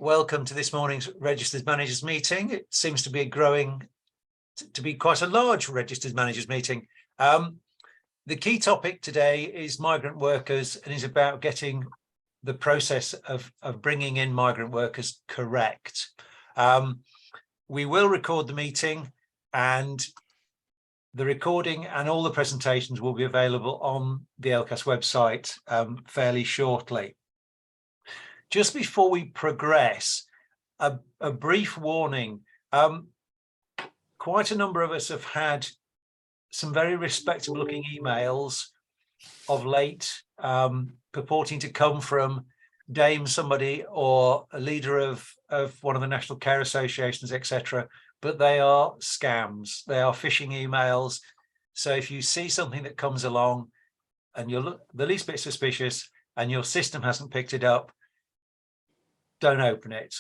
Welcome to this morning's Registered Managers meeting. It seems to be growing to be quite a large Registered Managers meeting. The key topic today is migrant workers and is about getting the process of bringing in migrant workers correct. We will record the meeting, and the recording and all the presentations will be available on the LCaS website fairly shortly. Just before we progress, a brief warning. Quite a number of us have had some very respectable looking emails of late purporting to come from Dame somebody or a leader of one of the national care associations, etc. But they are scams. They are phishing emails. So if you see something that comes along and you're the least bit suspicious and your system hasn't picked it up, don't open it.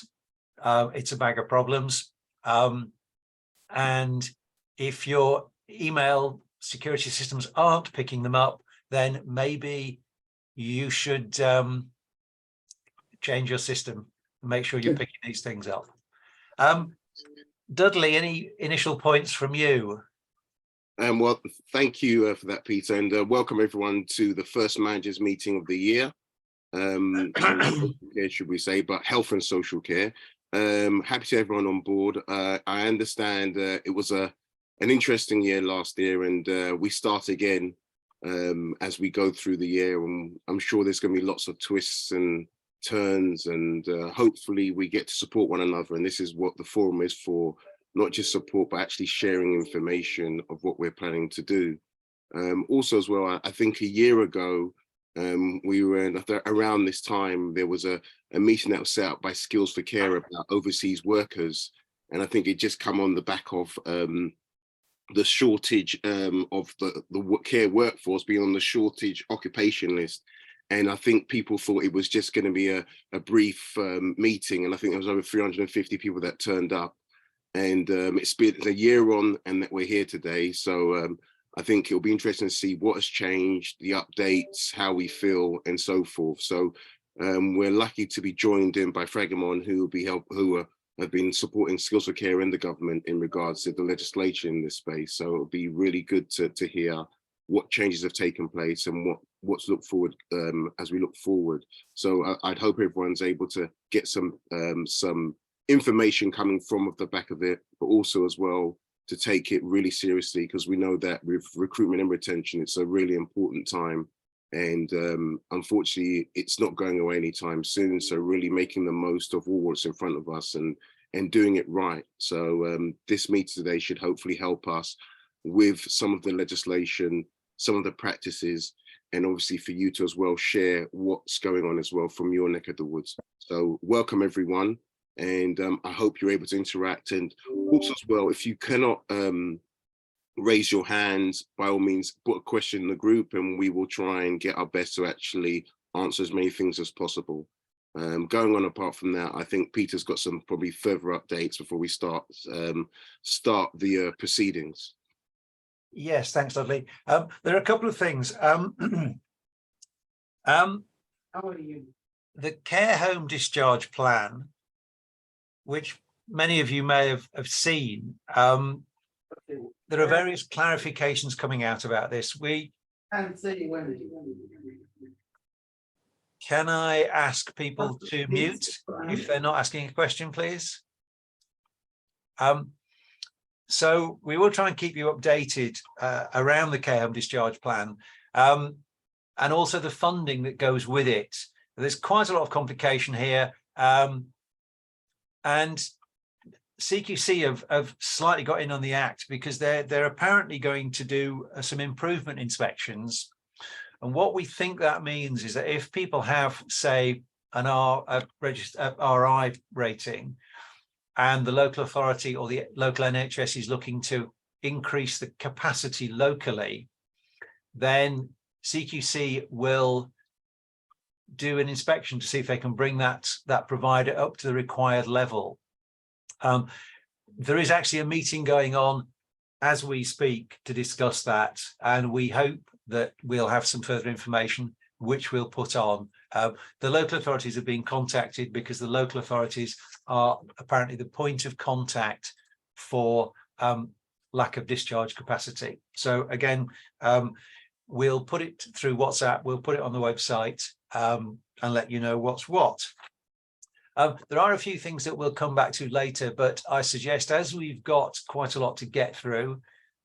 It's a bag of problems. And if your email security systems aren't picking them up, then maybe you should change your system and make sure you're picking these things up. Dudley, any initial points from you? Well, thank you for that, Peter, and welcome everyone to the first managers meeting of the year. Care, should we say, but health and social care. Happy to have everyone on board. I understand it was an interesting year last year, and we start again as we go through the year, and I'm sure there's going to be lots of twists and turns, and hopefully we get to support one another, and this is what the forum is for, not just support but actually sharing information of what we're planning to do. Also as well, I think a year ago we were around this time, there was a meeting that was set up by Skills for Care about overseas workers, and I think it just come on the back of the shortage of the care workforce being on the shortage occupation list. And I think people thought it was just going to be a brief meeting, and I think there was over 350 people that turned up, and it's been a year on and that we're here today. So I think it'll be interesting to see what has changed, the updates, how we feel, and so forth. So we're lucky to be joined in by Fragomen, who have been supporting Skills for Care in the government in regards to the legislation in this space. So it'll be really good to hear what changes have taken place and what to look forward as we look forward. So I'd hope everyone's able to get some information coming from off the back of it, but also as well to take it really seriously, because we know that with recruitment and retention, it's a really important time. And unfortunately, it's not going away anytime soon. So really making the most of all what's in front of us and doing it right. So this meeting today should hopefully help us with some of the legislation, some of the practices, and obviously for you to as well share what's going on as well from your neck of the woods. So welcome everyone. And I hope you're able to interact, and also as well, if you cannot raise your hands, by all means put a question in the group and we will try and get our best to actually answer as many things as possible. Going on apart from that, I think Peter's got some probably further updates before we start the proceedings. Yes, thanks, Dudley. There are a couple of things. How are you? The care home discharge plan, which many of you may have seen, there are various clarifications coming out about this. Can I ask people to mute if they're not asking a question, please? So we will try and keep you updated around the care home discharge plan, and also the funding that goes with it. There's quite a lot of complication here, and CQC have slightly got in on the act because they're apparently going to do some improvement inspections. And what we think that means is that if people have, say, a registered RI rating, and the local authority or the local NHS is looking to increase the capacity locally, then CQC will do an inspection to see if they can bring that provider up to the required level. There is actually a meeting going on as we speak to discuss that, and we hope that we'll have some further information which we'll put on. The local authorities have been contacted because the local authorities are apparently the point of contact for lack of discharge capacity. So again, we'll put it through WhatsApp, we'll put it on the website and let you know what's what. There are a few things that we'll come back to later, but I suggest, as we've got quite a lot to get through,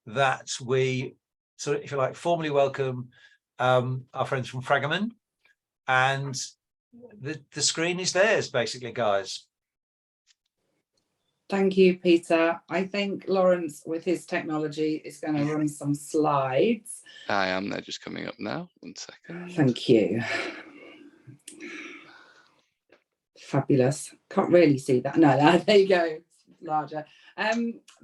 that we sort of, if you like, formally welcome our friends from Fragomen, and the screen is theirs, basically, guys. Thank you, Peter. I think Lawrence, with his technology, is going to run some slides. I am. They're just coming up now. 1 second. Thank you. Fabulous. Can't really see that. No, there you go. Larger.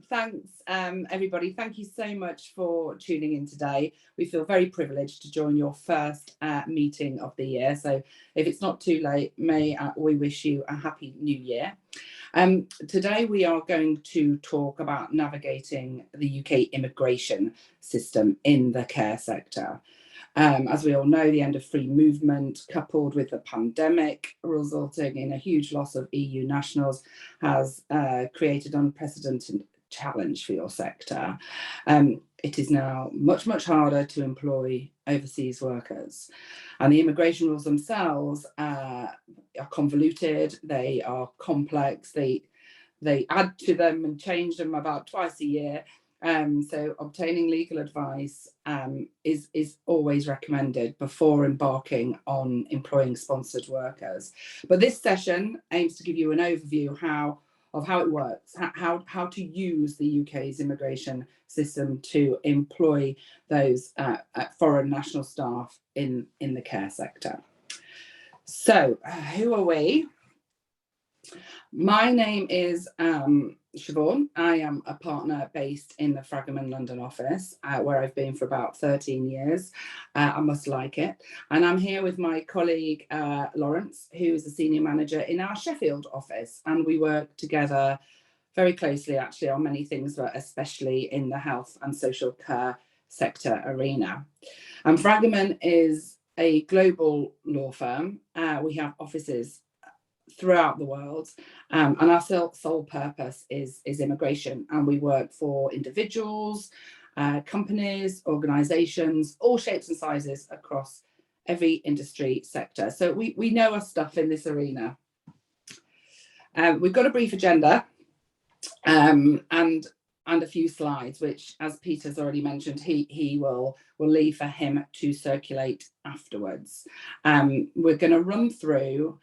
Thanks, everybody. Thank you so much for tuning in today. We feel very privileged to join your first meeting of the year. So if it's not too late, may we wish you a happy new year. Today we are going to talk about navigating the UK immigration system in the care sector. As we all know, the end of free movement, coupled with the pandemic, resulting in a huge loss of EU nationals, has created unprecedented challenge for your sector. It is now much, much harder to employ overseas workers. And the immigration rules themselves are convoluted, they are complex, they add to them and change them about twice a year. So obtaining legal advice is always recommended before embarking on employing sponsored workers. But this session aims to give you an overview of how it works, how to use the UK's immigration system to employ those foreign national staff in the care sector. So who are we? My name is Siobhan. I am a partner based in the Fragomen London office, where I've been for about 13 years. I must like it. And I'm here with my colleague, Lawrence, who is a senior manager in our Sheffield office. And we work together very closely, actually, on many things, but especially in the health and social care sector arena. And Fragomen is a global law firm. We have offices throughout the world, and our sole purpose is immigration, and we work for individuals, companies, organizations, all shapes and sizes across every industry sector. So we know our stuff in this arena. We've got a brief agenda and a few slides, which, as Peter's already mentioned, he will leave for him to circulate afterwards. We're going to run through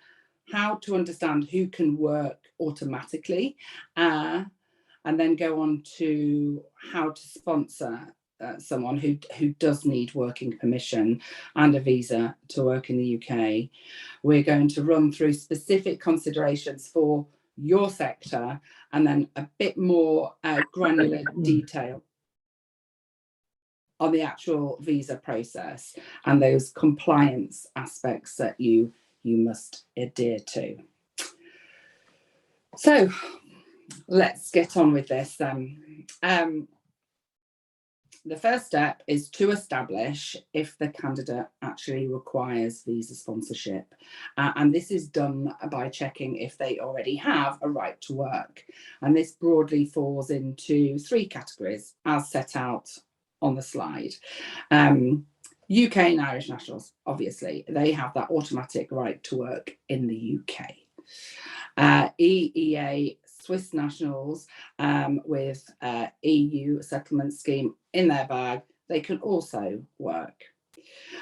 how to understand who can work automatically, and then go on to how to sponsor someone who does need working permission and a visa to work in the UK. We're going to run through specific considerations for your sector, and then a bit more granular detail on the actual visa process and those compliance aspects that you must adhere to. So let's get on with this. The first step is to establish if the candidate actually requires visa sponsorship. And this is done by checking if they already have a right to work. And this broadly falls into 3 categories as set out on the slide. UK and Irish nationals, obviously, they have that automatic right to work in the UK. EEA Swiss nationals with EU settlement scheme in their bag, they can also work.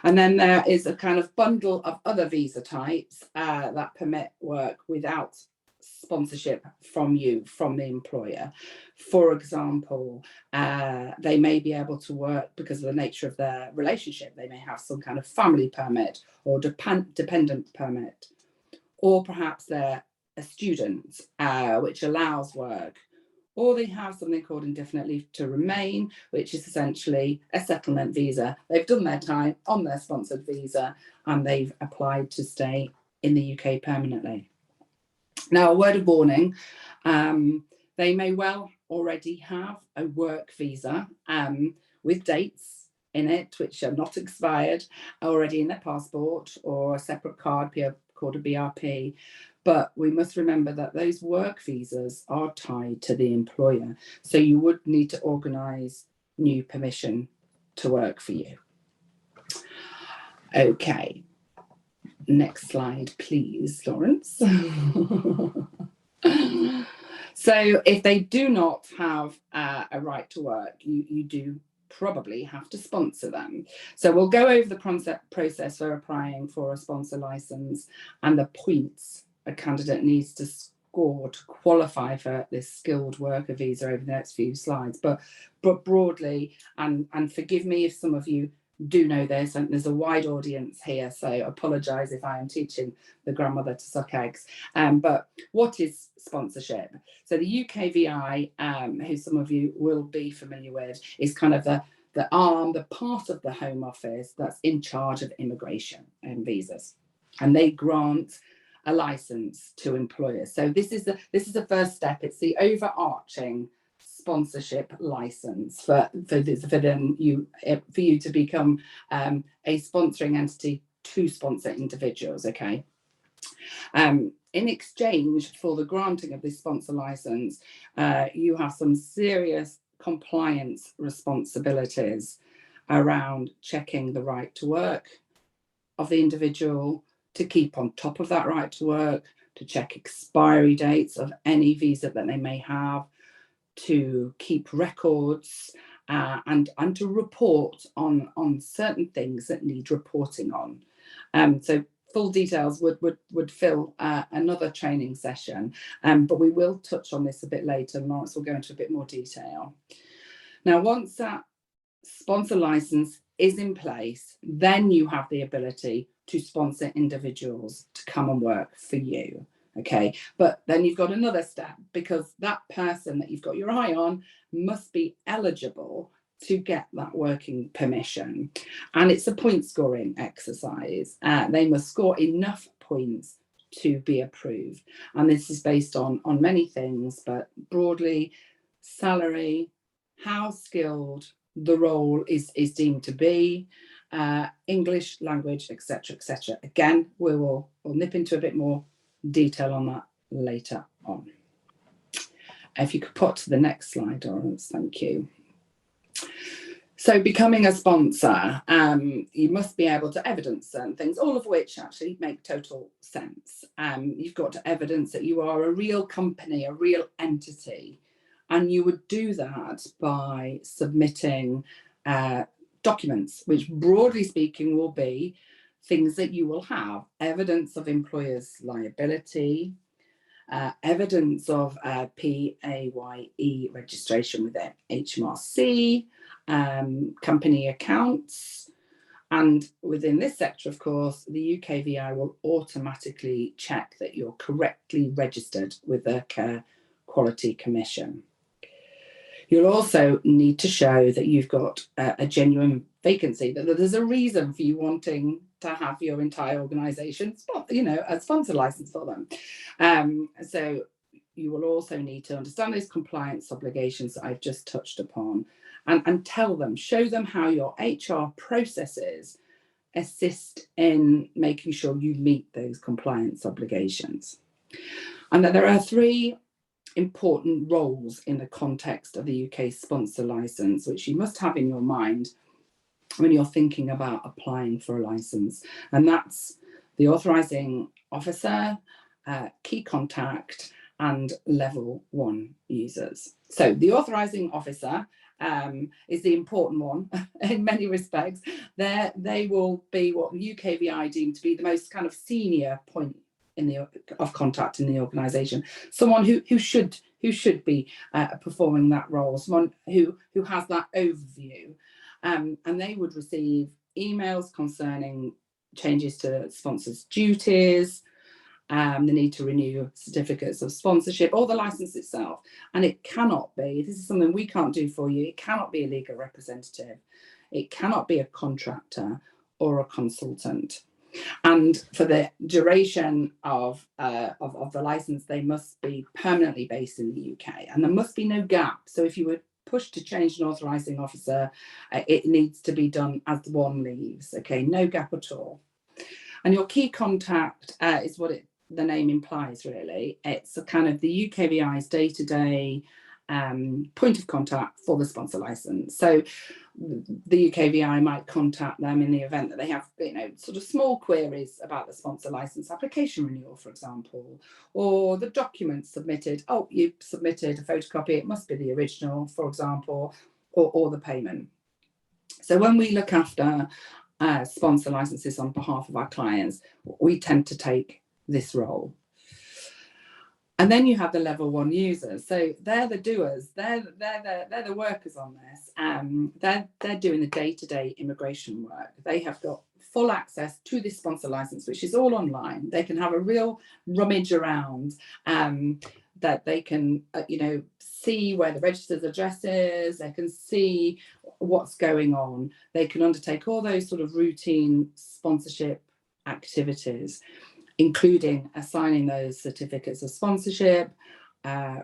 And then there is a kind of bundle of other visa types that permit work without sponsorship from the employer. For example, they may be able to work because of the nature of their relationship. They may have some kind of family permit or dependent permit, or perhaps they're a student, which allows work, or they have something called indefinite leave to remain, which is essentially a settlement visa. They've done their time on their sponsored visa and they've applied to stay in the UK permanently. Now, a word of warning, they may well already have a work visa with dates in it, which are not expired, already in their passport, or a separate card called a BRP. But we must remember that those work visas are tied to the employer. So you would need to organise new permission to work for you. Okay. Next slide, please, Lawrence. So if they do not have a right to work, you do probably have to sponsor them. So we'll go over the process for applying for a sponsor license and the points a candidate needs to score to qualify for this skilled worker visa over the next few slides. But broadly, and forgive me if some of you do know this, and there's a wide audience here, so apologise if I am teaching the grandmother to suck eggs. But what is sponsorship? So the UKVI, who some of you will be familiar with, is kind of the arm, the part of the Home Office that's in charge of immigration and visas, and they grant a license to employers. So this is the first step. It's the overarching sponsorship license for you to become a sponsoring entity to sponsor individuals. Okay. In exchange for the granting of this sponsor license, you have some serious compliance responsibilities around checking the right to work of the individual, to keep on top of that right to work, to check expiry dates of any visa that they may have, to keep records, and to report on certain things that need reporting on. So full details would fill another training session, but we will touch on this a bit later. Lawrence will go into a bit more detail. Now, once that sponsor license is in place, then you have the ability to sponsor individuals to come and work for you. Okay, but then you've got another step, because that person that you've got your eye on must be eligible to get that working permission. And it's a point scoring exercise. They must score enough points to be approved. And this is based on many things, but broadly, salary, how skilled the role is deemed to be, English language, etc., etc. Again, we'll nip into a bit more detail on that later on. If you could put to the next slide, Lawrence, thank you. So becoming a sponsor, you must be able to evidence certain things, all of which actually make total sense. You've got to evidence that you are a real company, a real entity, and you would do that by submitting documents, which broadly speaking will be things that you will have: evidence of employer's liability, evidence of PAYE registration with HMRC, company accounts. And within this sector, of course, the UKVI will automatically check that you're correctly registered with the Care Quality Commission. You'll also need to show that you've got a genuine vacancy, that there's a reason for you wanting to have your entire organisation, a sponsor license for them. So you will also need to understand those compliance obligations that I've just touched upon, and show them how your HR processes assist in making sure you meet those compliance obligations. And that there are three important roles in the context of the UK sponsor license, which you must have in your mind when you're thinking about applying for a license. And that's the authorising officer, key contact, and level 1 users. So the authorising officer is the important one in many respects. They will be what the UKVI deem to be the most kind of senior point of contact in the organisation, someone who should be performing that role, someone who has that overview, and they would receive emails concerning changes to sponsors' duties, the need to renew certificates of sponsorship, or the licence itself. And it cannot be, this is something we can't do for you, it cannot be a legal representative, it cannot be a contractor or a consultant. And for the duration of the licence, they must be permanently based in the UK, and there must be no gap. So if you were push to change an authorising officer, it needs to be done as one leaves. Okay, no gap at all. And your key contact is what the name implies, really. It's a kind of the UKVI's day-to-day point of contact for the sponsor license. So the UKVI might contact them in the event that they have, sort of small queries about the sponsor license application renewal, for example, or the documents submitted. Oh, you submitted a photocopy, it must be the original, for example, or the payment. So when we look after sponsor licenses on behalf of our clients, we tend to take this role. And then you have the level 1 users. So they're the doers, they're the workers on this. They're doing the day-to-day immigration work. They have got full access to this sponsor license, which is all online. They can have a real rummage around, that they can, see where the registered address is. They can see what's going on. They can undertake all those sort of routine sponsorship activities, including assigning those certificates of sponsorship,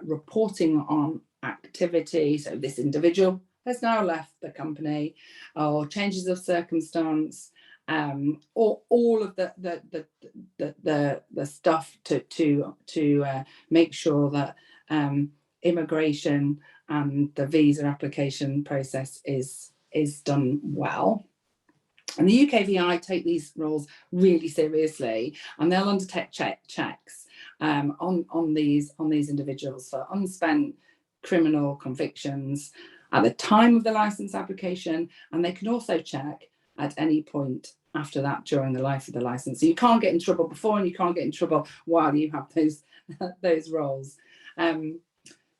reporting on activity. So this individual has now left the company, or changes of circumstance, or all of the stuff to make sure that immigration and the visa application process is done well. And the UKVI take these roles really seriously, and they'll undertake checks on these individuals for unspent criminal convictions at the time of the licence application, and they can also check at any point after that during the life of the licence. So you can't get in trouble before, and you can't get in trouble while you have those roles.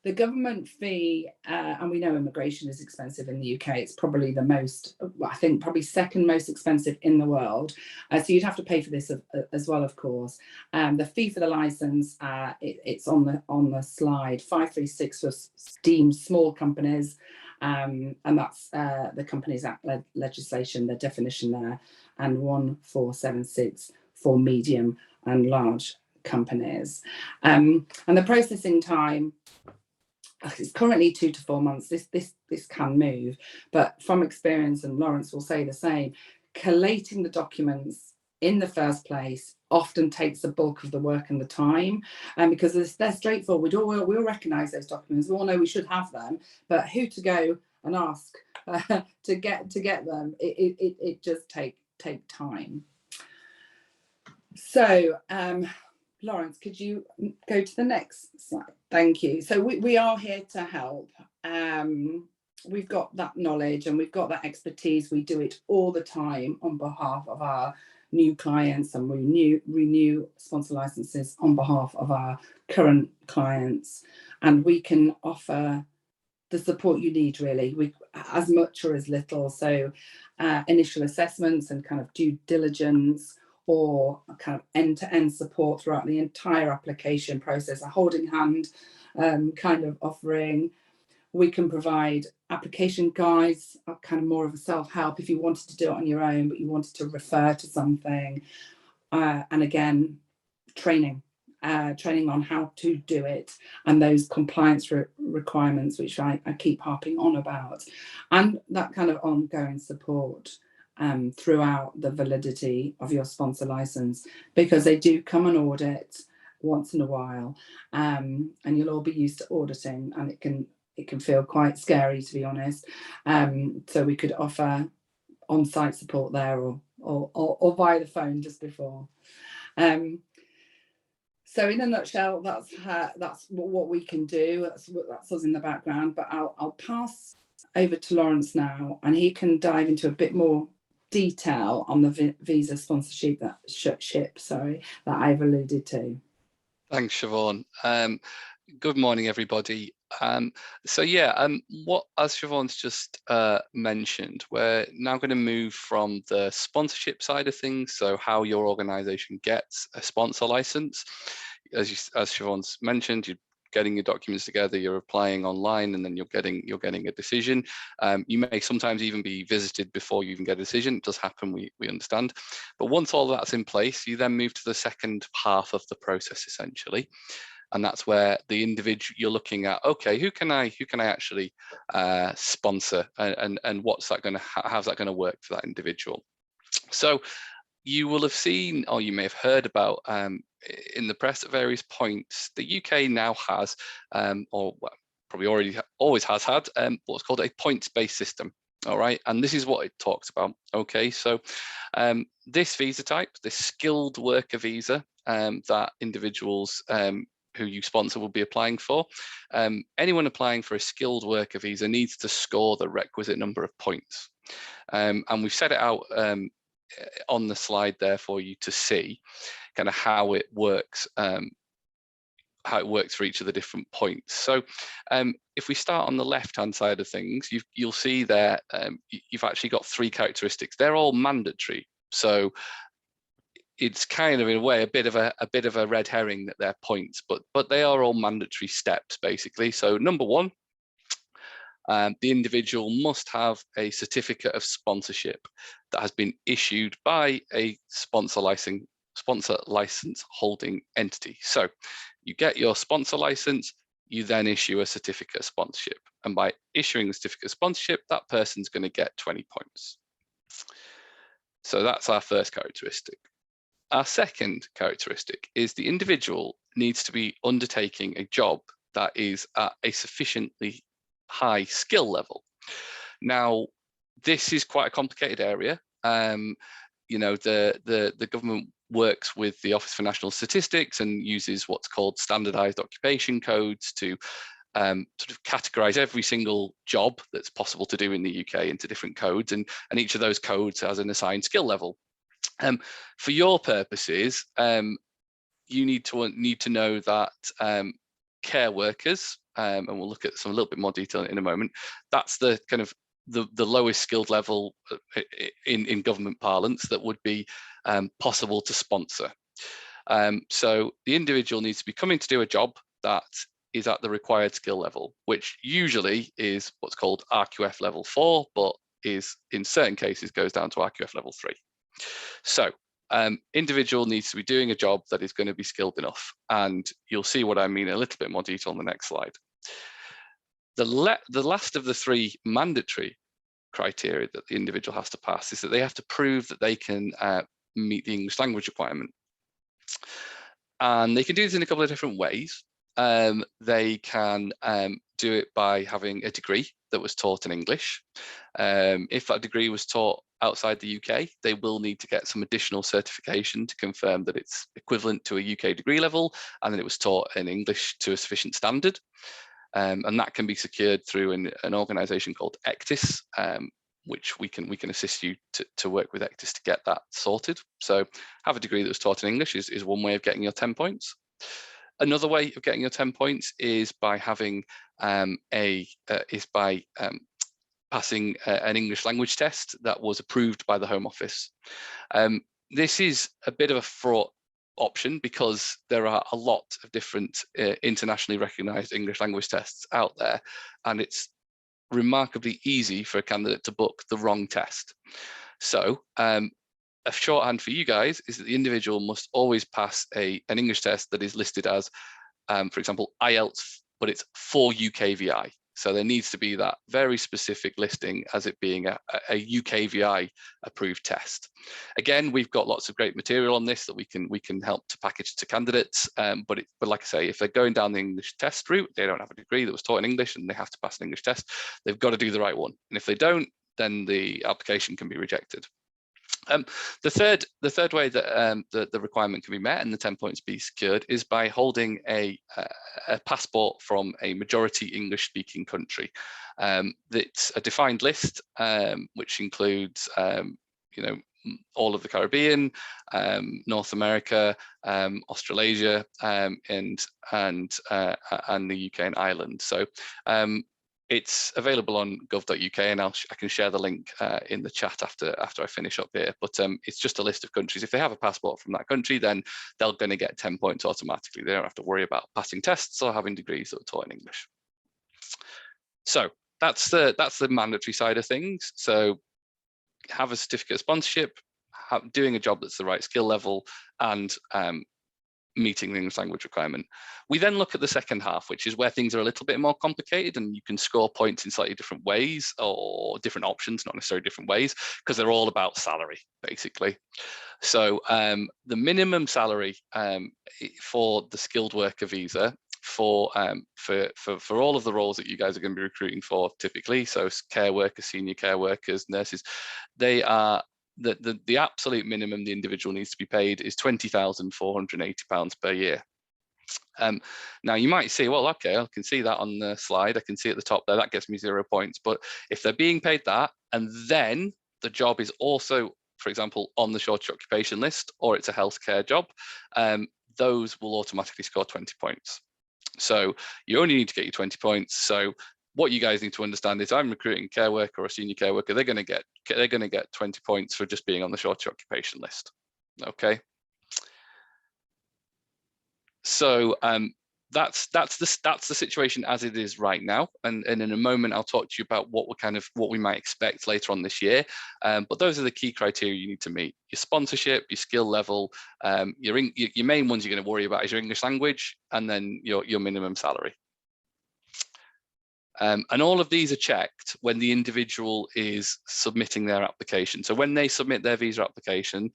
The government fee, and we know immigration is expensive in the UK. It's probably the most, I think, probably second most expensive in the world. So you'd have to pay for this as well, of course. The fee for the licence, it's on the slide, 536 for deemed small companies, and that's the Companies Act legislation, the definition there, and 1476 for medium and large companies. And the processing time, it's currently 2 to 4 months. This can move, but from experience, and Lawrence will say the same, collating the documents in the first place often takes the bulk of the work and the time, because they're straightforward. We'll recognise those documents. We all know we should have them, but who to go and ask to get them? It just take time. So. Lawrence, could you go to the next slide? Thank you. So we are here to help. We've got that knowledge and we've got that expertise. We do it all the time on behalf of our new clients, and we renew sponsor licenses on behalf of our current clients. And we can offer the support you need, really, as much or as little. So initial assessments and kind of due diligence, or a kind of end-to-end support throughout the entire application process, a holding hand kind of offering. We can provide application guides, kind of more of a self-help if you wanted to do it on your own, but you wanted to refer to something. And again, training on how to do it, and those compliance requirements, which I keep harping on about, and that kind of ongoing support throughout the validity of your sponsor license, because they do come and audit once in a while, and you'll all be used to auditing, and it can feel quite scary, to be honest. So we could offer on-site support there, or via the phone just before. So in a nutshell, that's what we can do. That's us in the background. But I'll pass over to Lawrence now, and he can dive into a bit more detail on the visa sponsorship that I've alluded to. Thanks, Siobhan. Good morning, everybody. So yeah, what, as Siobhan's just mentioned, we're now going to move from the sponsorship side of things, so how your organisation gets a sponsor license. As Siobhan's mentioned, you're getting your documents together, you're applying online, and then you're getting a decision. You may sometimes even be visited before you even get a decision. It does happen, we understand. But once all that's in place, you then move to the second half of the process, essentially. and that's where the individual, you're looking at, okay, who can I actually sponsor, and what's that going to, how's that going to work for that individual? So you will have seen, or you may have heard about in the press at various points, the UK now has, or well, probably already always has had, what's called a points-based system. All right, and this is what it talks about. Okay, so this visa type, this skilled worker visa that individuals who you sponsor will be applying for, anyone applying for a skilled worker visa needs to score the requisite number of points. And we've set it out on the slide there for you to see kind of how it works for each of the different points. So if we start on the left-hand side of things, you'll see there you've actually got 3 characteristics. They're all mandatory, so it's kind of in a way a bit of a red herring that they're points, but they are all mandatory steps basically. So number 1, the individual must have a certificate of sponsorship that has been issued by a sponsor license holding entity. So you get your sponsor license, you then issue a certificate of sponsorship, and by issuing the certificate of sponsorship, that person's going to get 20 points. So that's our first characteristic. Our second characteristic is the individual needs to be undertaking a job that is at a sufficiently high skill level. Now, this is quite a complicated area. You know, the government works with the Office for National Statistics and uses what's called standardized occupation codes to sort of categorize every single job that's possible to do in the UK into different codes, and each of those codes has an assigned skill level. For your purposes, you need to know that care workers, and we'll look at some a little bit more detail in a moment, that's the kind of the lowest skilled level in government parlance that would be possible to sponsor. So the individual needs to be coming to do a job that is at the required skill level, which usually is what's called RQF level 4, but is in certain cases goes down to RQF level 3. So individual needs to be doing a job that is going to be skilled enough, and you'll see what I mean in a little bit more detail on the next slide. The last of the 3 mandatory criteria that the individual has to pass is that they have to prove that they can meet the English language requirement. And they can do this in a couple of different ways. They can do it by having a degree that was taught in English. If that degree was taught outside the UK, they will need to get some additional certification to confirm that it's equivalent to a UK degree level and that it was taught in English to a sufficient standard. And that can be secured through an organisation called LCaS, which we can assist you to work with LCaS to get that sorted. So have a degree that was taught in English is one way of getting your 10 points. Another way of getting your 10 points is by having passing an English language test that was approved by the Home Office. This is a bit of a fraught option because there are a lot of different internationally recognised English language tests out there, and it's remarkably easy for a candidate to book the wrong test. So a shorthand for you guys is that the individual must always pass an English test that is listed as, for example, IELTS, but it's for UKVI. So there needs to be that very specific listing as it being a UKVI approved test. Again, we've got lots of great material on this that we can help to package to candidates. But like I say, if they're going down the English test route, they don't have a degree that was taught in English and they have to pass an English test, they've got to do the right one. And if they don't, then the application can be rejected. The third way that the requirement can be met and the 10 points be secured is by holding a passport from a majority English speaking country. It's a defined list which includes all of the Caribbean, North America, Australasia, and the UK and Ireland. So it's available on gov.uk, and I can share the link in the chat after I finish up here. But it's just a list of countries. If they have a passport from that country, then they're going to get 10 points automatically. They don't have to worry about passing tests or having degrees that are taught in English. So that's the mandatory side of things. So have a certificate of sponsorship, doing a job that's the right skill level, and meeting the English language requirement. We then look at the second half, which is where things are a little bit more complicated, and you can score points in slightly different ways, or different options, not necessarily different ways, because they're all about salary, basically. So the minimum salary for the skilled worker visa for all of the roles that you guys are going to be recruiting for typically, so care workers, senior care workers, nurses, they are the absolute minimum the individual needs to be paid is £20,480 per year. Now you might say, well, okay, I can see that on the slide, I can see at the top there, that gets me 0 points. But if they're being paid that, and then the job is also, for example, on the shortage occupation list, or it's a healthcare job, those will automatically score 20 points. So you only need to get your 20 points. So what you guys need to understand is, I'm recruiting a care worker or a senior care worker, they're going to get 20 points for just being on the shortage occupation list. Okay. So that's the situation as it is right now, and in a moment I'll talk to you about what we might expect later on this year. But those are the key criteria you need to meet: your sponsorship, your skill level, your main ones you're going to worry about is your English language, and then your minimum salary. And all of these are checked when the individual is submitting their application. So when they submit their visa application,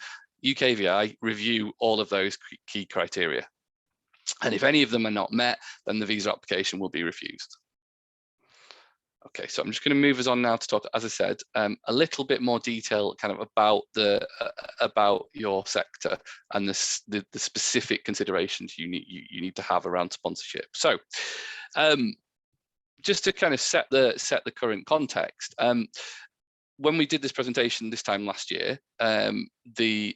UKVI review all of those key criteria. And if any of them are not met, then the visa application will be refused. Okay, so I'm just going to move us on now to talk, as I said, a little bit more detail kind of about your sector and the specific considerations you need to have around sponsorship. So just to kind of set the current context, when we did this presentation this time last year, the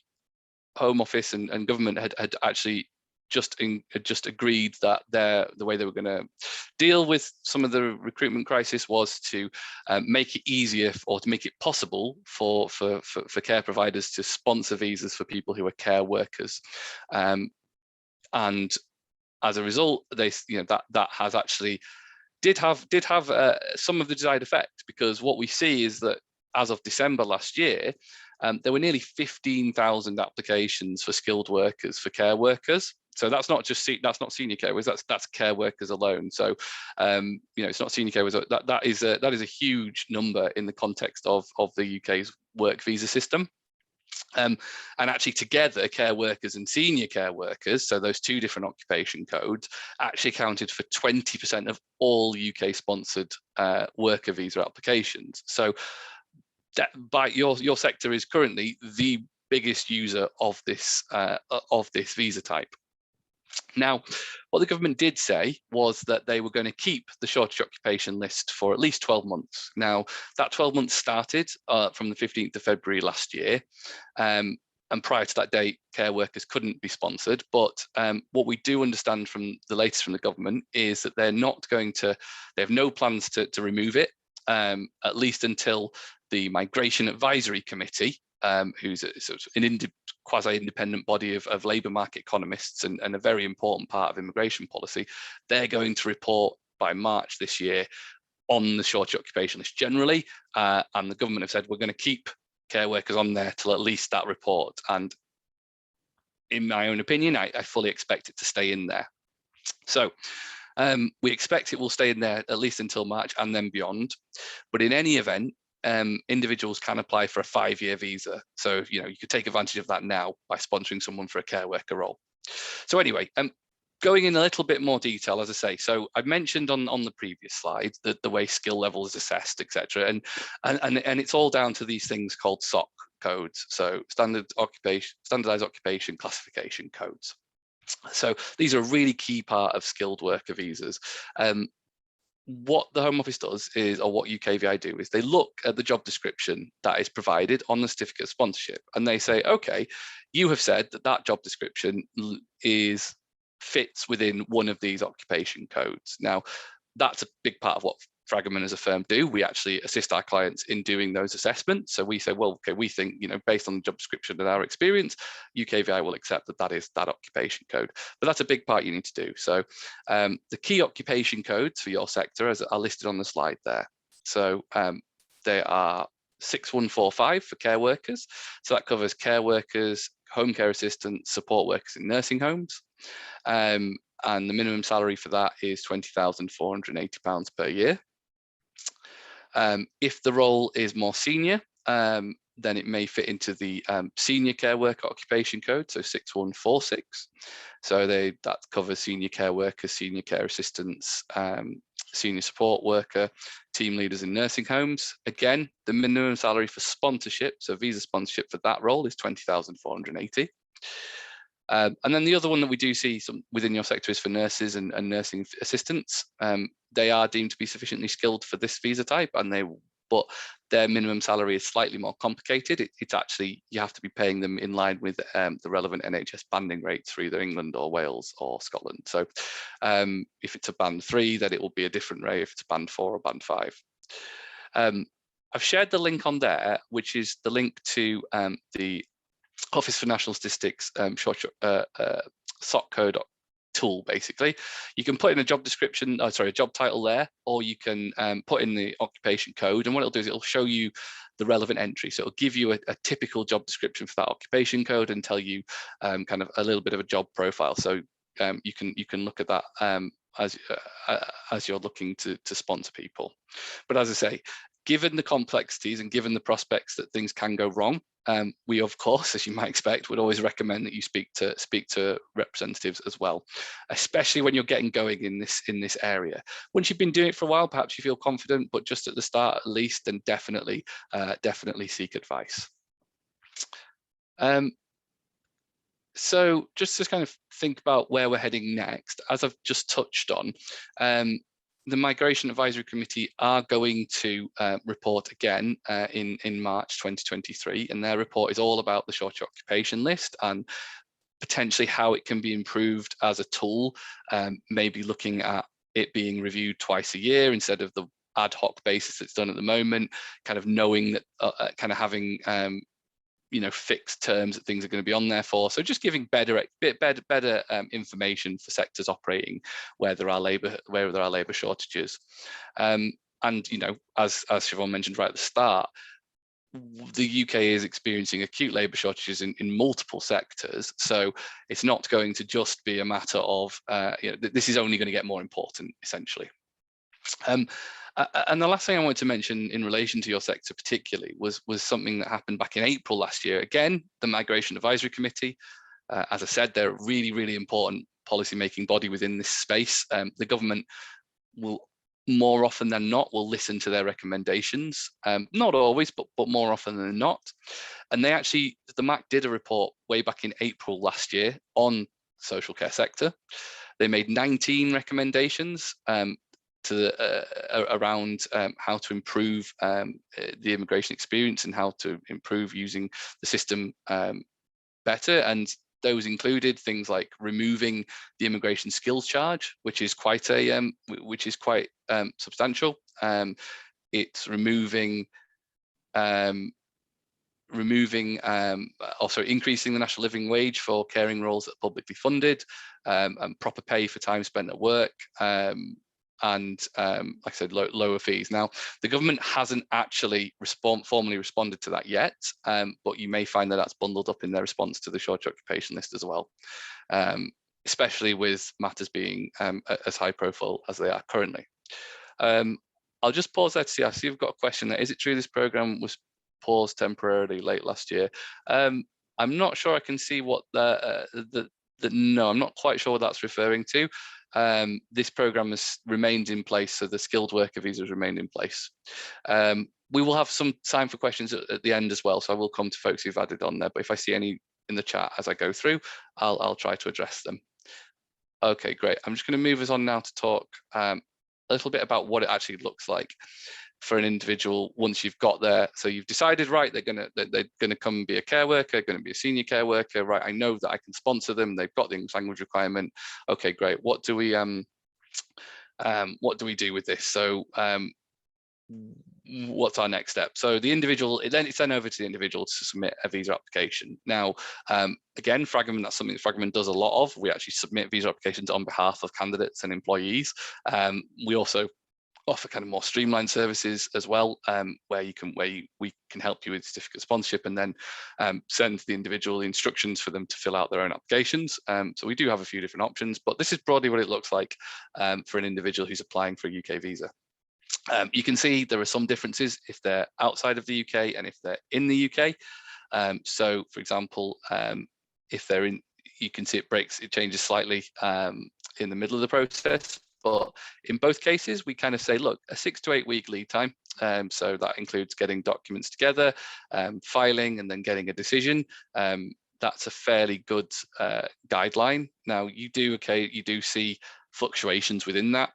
Home Office and government had actually just agreed that the way they were going to deal with some of the recruitment crisis was to make it easier, or to make it possible for care providers to sponsor visas for people who are care workers, and as a result, that has actually did have some of the desired effect, because what we see is that as of December last year, there were nearly 15,000 applications for skilled workers for care workers. So that's not senior care workers, that's care workers alone. So it's not senior care workers. That is a huge number in the context of the UK's work visa system. And actually together, care workers and senior care workers, so those two different occupation codes, actually accounted for 20% of all UK sponsored worker visa applications. So your sector is currently the biggest user of this visa type. Now, what the government did say was that they were going to keep the shortage occupation list for at least 12 months. Now, that 12 months started from the 15th of February last year. And prior to that date, care workers couldn't be sponsored. But what we do understand from the latest from the government is that they have no plans to remove it, at least until the Migration Advisory Committee, who's an quasi-independent body of labour market economists and a very important part of immigration policy, they're going to report by March this year on the shortage occupation list generally, and the government have said we're going to keep care workers on there till at least that report. And in my own opinion, I fully expect it to stay in there. So we expect it will stay in there at least until March and then beyond. But in any event, individuals can apply for a 5-year visa. So, you could take advantage of that now by sponsoring someone for a care worker role. So anyway, going in a little bit more detail, as I say, so I mentioned on the previous slide that the way skill level is assessed, etc. And it's all down to these things called SOC codes. So standardized occupation classification codes. So these are a really key part of skilled worker visas. What the Home Office does is, or what UKVI do, is they look at the job description that is provided on the certificate of sponsorship, and they say, okay, you have said that job description fits within one of these occupation codes. Now, that's a big part of what Fragomen as a firm do. We actually assist our clients in doing those assessments. So we say, well, okay, we think, based on the job description and our experience, UKVI will accept that is that occupation code. But that's a big part you need to do. So the key occupation codes for your sector are listed on the slide there. So they are 6145 for care workers. So that covers care workers home care assistants, support workers in nursing homes. And the minimum salary for that is £20,480 per year. If the role is more senior, then it may fit into the senior care worker occupation code, so 6146. So that covers senior care workers, senior care assistants, senior support worker, team leaders in nursing homes. Again, the minimum salary for sponsorship, so visa sponsorship for that role, is 20,480. And then the other one that we do see within your sector is for nurses and nursing assistants. They are deemed to be sufficiently skilled for this visa type, but their minimum salary is slightly more complicated. It's actually, you have to be paying them in line with the relevant NHS banding rates for either England or Wales or Scotland. So if it's a band 3, then it will be a different rate if it's a band 4 or band 5. I've shared the link on there, which is the link to the Office for National Statistics SOC code tool. Basically, you can put in a job description, a job title there, or you can put in the occupation code, and what it'll do is it'll show you the relevant entry. So it'll give you a typical job description for that occupation code and tell you kind of a little bit of a job profile. So you can look at that as you're looking to sponsor people. But as I say, given the complexities and given the prospects that things can go wrong, we, of course, as you might expect, would always recommend that you speak to representatives as well, especially when you're getting going in this area. Once you've been doing it for a while, perhaps you feel confident, but just at the start at least, then definitely seek advice. So just to kind of think about where we're heading next, as I've just touched on, the Migration Advisory Committee are going to report again in March 2023, and their report is all about the short occupation list and potentially how it can be improved as a tool, maybe looking at it being reviewed twice a year instead of the ad hoc basis it's done at the moment, kind of knowing that, kind of having fixed terms that things are going to be on there for. So just giving better information for sectors operating where there are labour shortages. And as Siobhan mentioned right at the start, the UK is experiencing acute labour shortages in multiple sectors. So it's not going to just be a matter of this is only going to get more important, essentially. And the last thing I wanted to mention in relation to your sector particularly was something that happened back in April last year. Again, the Migration Advisory Committee, as I said, they're a really, really important policy-making body within this space. The government will, more often than not, will listen to their recommendations. Not always, but more often than not. And the MAC did a report way back in April last year on social care sector. They made 19 recommendations around how to improve the immigration experience and how to improve using the system better. And those included things like removing the immigration skills charge, which is quite substantial. It's removing also increasing the national living wage for caring roles that are publicly funded, and proper pay for time spent at work, and like I said, lower fees. Now, the government hasn't actually formally responded to that yet, but you may find that that's bundled up in their response to the short occupation list as well, especially with matters being as high profile as they are currently. I'll just pause there to see. I see you've got a question there. Is it true this programme was paused temporarily late last year? I'm not sure I can see what no, I'm not quite sure what that's referring to. This programme has remained in place, so the skilled worker visa has remained in place. We will have some time for questions at the end as well, so I will come to folks who've added on there, but if I see any in the chat as I go through, I'll try to address them. Okay, great. I'm just going to move us on now to talk a little bit about what it actually looks like for an individual once you've got there. So you've decided, right, they're gonna come and be a care worker, going to be a senior care worker, right? I know that I can sponsor them. They've got the English language requirement. Okay, great. What do we do with this? So what's our next step? So the individual, then it's sent over to the individual to submit a visa application. Now, again, Fragomen, that's something that Fragomen does a lot of. We actually submit visa applications on behalf of candidates and employees. We also offer kind of more streamlined services as well, where we can help you with certificate sponsorship and then send the individual the instructions for them to fill out their own applications. So we do have a few different options, but this is broadly what it looks like for an individual who's applying for a UK visa. You can see there are some differences if they're outside of the UK and if they're in the UK. So, for example, if they're in, you can see it changes slightly in the middle of the process. But in both cases, we kind of say, look, a 6 to 8 week lead time. So that includes getting documents together, filing, and then getting a decision. That's a fairly good guideline. Now, you do see fluctuations within that.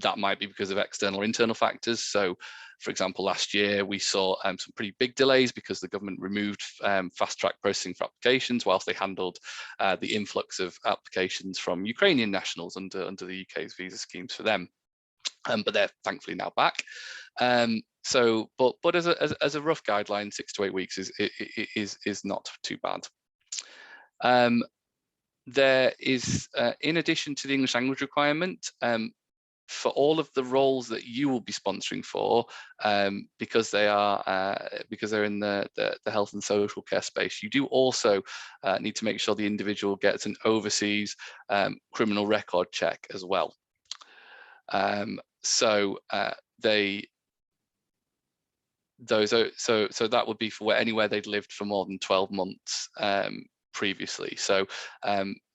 That might be because of external or internal factors. So, for example, last year we saw some pretty big delays because the government removed fast track processing for applications whilst they handled the influx of applications from Ukrainian nationals under the UK's visa schemes for them. But they're thankfully now back. But as a rough guideline, 6 to 8 weeks is not too bad. There is, in addition to the English language requirement, for all of the roles that you will be sponsoring for, because they're in the health and social care space, you do also need to make sure the individual gets an overseas criminal record check as well. So that would be for anywhere they'd lived for more than 12 months previously. So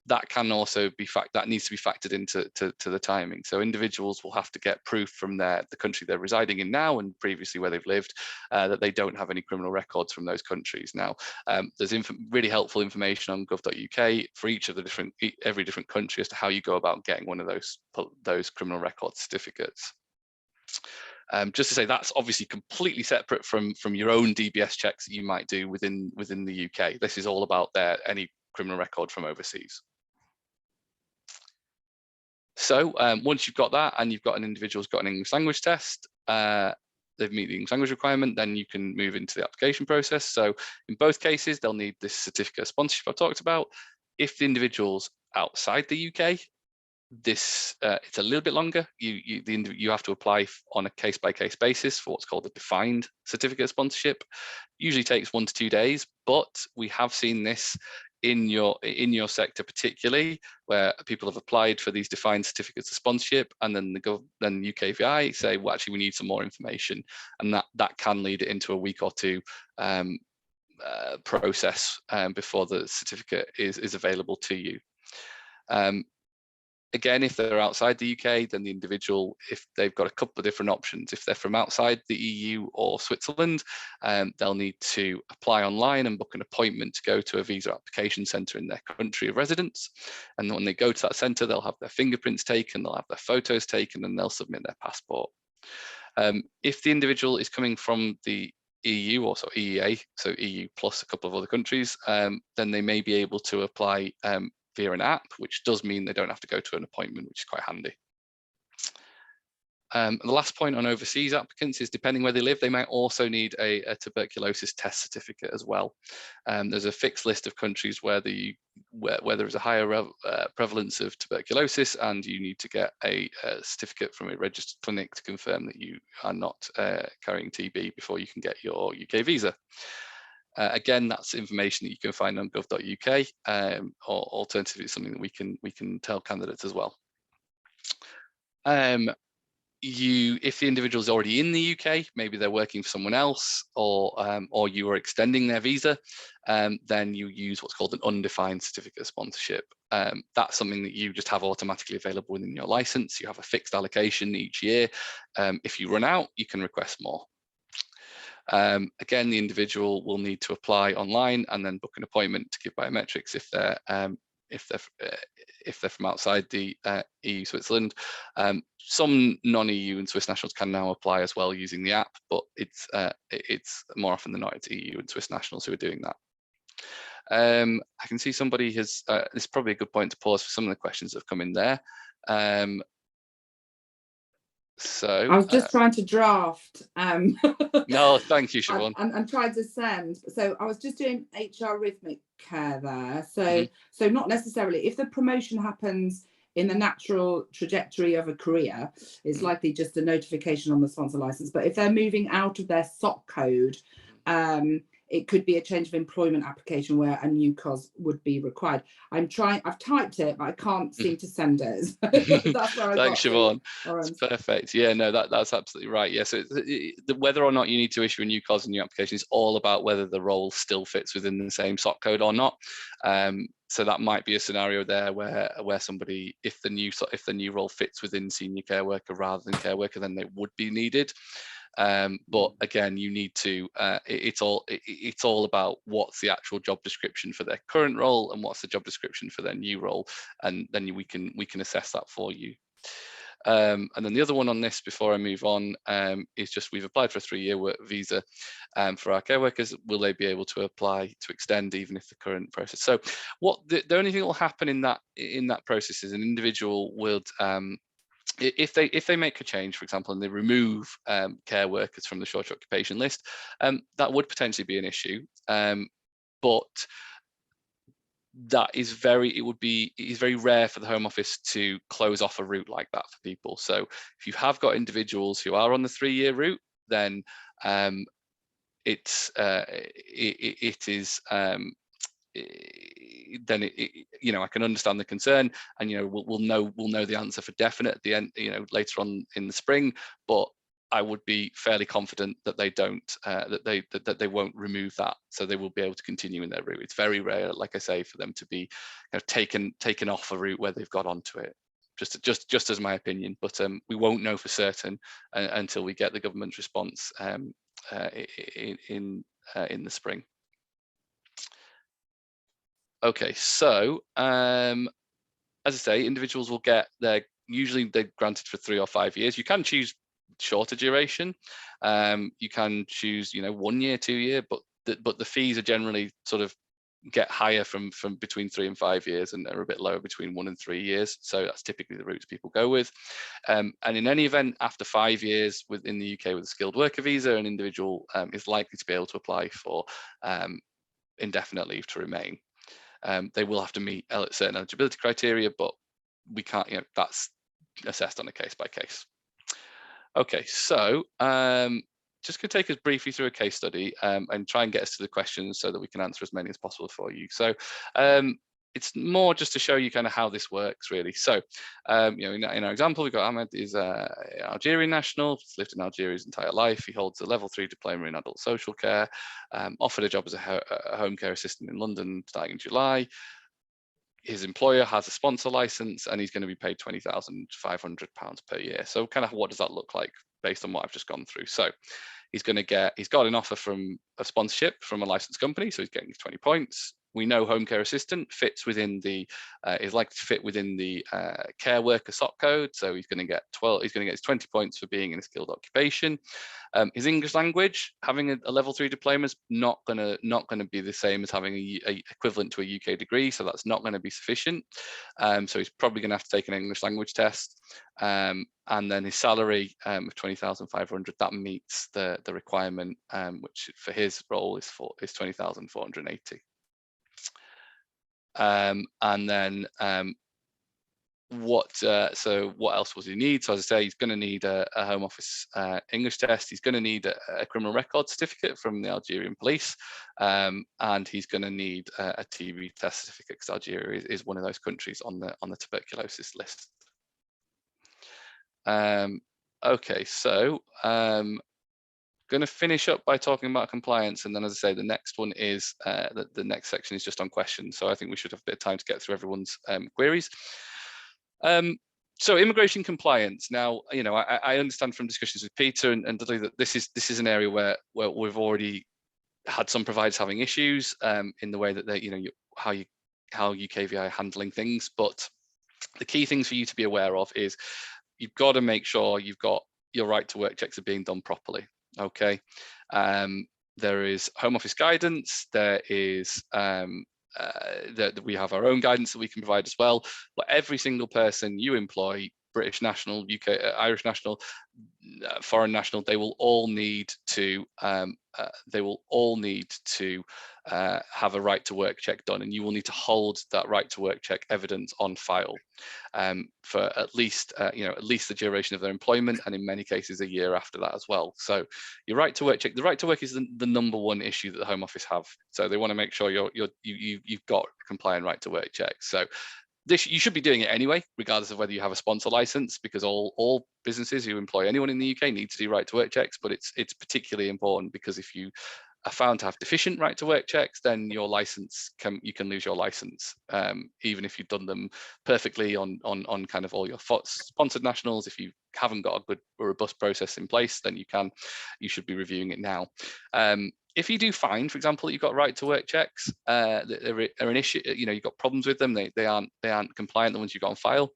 that can also be that needs to be factored into the timing. So individuals will have to get proof from the country they're residing in now and previously where they've lived that they don't have any criminal records from those countries. Now, there's really helpful information on gov.uk for each of the every different country as to how you go about getting one of those criminal record certificates. Just to say, that's obviously completely separate from your own DBS checks that you might do within the UK. This is all about any criminal record from overseas. So once you've got that and you've got an individual who's got an English language test, they've met the English language requirement, then you can move into the application process. So in both cases, they'll need this certificate of sponsorship I've talked about. If the individual's outside the UK, it's a little bit longer. You have to apply on a case-by-case basis for what's called a defined certificate of sponsorship. Usually takes 1 to 2 days, but we have seen this in your sector particularly, where people have applied for these defined certificates of sponsorship, and then then UKVI say, well, actually we need some more information, and that can lead it into a week or two process before the certificate is available to you. Again, if they're outside the UK, then the individual, if they've got a couple of different options, if they're from outside the EU or Switzerland, they'll need to apply online and book an appointment to go to a visa application centre in their country of residence. And when they go to that centre, they'll have their fingerprints taken, they'll have their photos taken, and they'll submit their passport. If the individual is coming from the EU, also EEA, so EU plus a couple of other countries, then they may be able to apply via an app, which does mean they don't have to go to an appointment, which is quite handy. And the last point on overseas applicants is, depending where they live, they might also need a tuberculosis test certificate as well. There's a fixed list of countries where there is a higher prevalence of tuberculosis, and you need to get a certificate from a registered clinic to confirm that you are not carrying TB before you can get your UK visa. Again, that's information that you can find on gov.uk, or alternatively, it's something that we can tell candidates as well. If the individual is already in the UK, maybe they're working for someone else, or you are extending their visa, then you use what's called an undefined certificate of sponsorship. That's something that you just have automatically available within your license. You have a fixed allocation each year. If you run out, you can request more. Again, the individual will need to apply online and then book an appointment to give biometrics if they're from outside the EU, Switzerland. Some non-EU and Swiss nationals can now apply as well using the app, but it's more often than not, it's EU and Swiss nationals who are doing that. I can see somebody has, this is probably a good point to pause for some of the questions that have come in there. So I was just trying to draft. No, thank you, Siobhan. And tried to send. So I was just doing HR rhythmic care there. So so not necessarily if the promotion happens in the natural trajectory of a career, it's likely just a notification on the sponsor license. But if they're moving out of their SOC code, it could be a change of employment application where a new COS would be required. I've typed it, but I can't seem to send it. That's where I Thanks, got Siobhan. to. It's perfect. Yeah, no, that's absolutely right. Yeah, so whether or not you need to issue a new COS and new application is all about whether the role still fits within the same SOC code or not. So that might be a scenario there where somebody, if the new role fits within senior care worker rather than care worker, then they would be needed. But again, you need to it's all about what's the actual job description for their current role and what's the job description for their new role, and then we can assess that for you. And then the other one on this before I move on is just we've applied for a 3-year work visa for our care workers. Will they be able to apply to extend even if the current process? So what the only thing that will happen in that process is an individual would if they make a change, for example, and they remove care workers from the short occupation list, that would potentially be an issue. But that is it is very rare for the Home Office to close off a route like that for people. So if you have got individuals who are on the 3-year route, then it is then I can understand the concern, and we'll know the answer for definite at the end, later on in the spring. But I would be fairly confident that they don't that they won't remove that, so they will be able to continue in their route. It's very rare, like I say, for them to be taken off a route where they've got onto it. Just as my opinion, but we won't know for certain until we get the government's response in the spring. Okay, so as I say, individuals will get usually they're granted for 3 or 5 years. You can choose shorter duration. You can choose 1 year, 2 year, but the fees are generally sort of get higher from between 3 and 5 years, and they're a bit lower between 1 and 3 years. So that's typically the routes people go with. And in any event, after 5 years within the UK with a skilled worker visa, an individual is likely to be able to apply for indefinite leave to remain. They will have to meet certain eligibility criteria, but we can't, that's assessed on a case by case. Okay, so just going to take us briefly through a case study and try and get us to the questions so that we can answer as many as possible for you. So it's more just to show you kind of how this works, really. So in our example, we've got Ahmed is an Algerian national. He's lived in Algeria his entire life. He holds a level 3 diploma in adult social care, offered a job as a home care assistant in London starting in July. His employer has a sponsor license, and he's going to be paid £20,500 per year. So kind of what does that look like based on what I've just gone through? So he's got an offer from a sponsorship from a licensed company, so he's getting his 20 points. We know home care assistant fits within is likely to fit within the care worker SOC code, so he's going to get his 20 points for being in a skilled occupation. His English language, having a level 3 diploma, is not going to be the same as having a equivalent to a UK degree, so that's not going to be sufficient. So he's probably going to have to take an English language test. And then his salary of 20,500, that meets the requirement, which for his role is 20,480. And then what else does he need? So as I say, he's going to need a Home Office English test. He's going to need a criminal record certificate from the Algerian police, and he's going to need a TB test certificate, because Algeria is one of those countries on the tuberculosis list. Okay, so going to finish up by talking about compliance, and then, as I say, the next one is the next section is just on questions. So I think we should have a bit of time to get through everyone's queries. So immigration compliance. Now, I understand from discussions with Peter and Dudley that this is an area where we've already had some providers having issues in the way that they, how UKVI are handling things. But the key things for you to be aware of is you've got to make sure you've got your right to work checks are being done properly. Okay, there is Home Office guidance. There is that we have our own guidance that we can provide as well. But every single person you employ British national, UK, Irish national, foreign national, they will all need to have a right to work check done, and you will need to hold that right to work check evidence on file for at least the duration of their employment, and in many cases a year after that as well. So your right to work check, the right to work is the number one issue that the Home Office have. So they want to make sure you've got compliant right to work checks. So you should be doing it anyway, regardless of whether you have a sponsor license, because all businesses who employ anyone in the UK need to do right to work checks. But it's particularly important because if you are found to have deficient right to work checks, then your license you can lose your license, even if you've done them perfectly on kind of all your sponsored nationals. If you haven't got a good robust process in place, then you should be reviewing it now. If you do find, for example, that you've got right to work checks that are an issue, you've got problems with them, they aren't compliant, the ones you've got on file,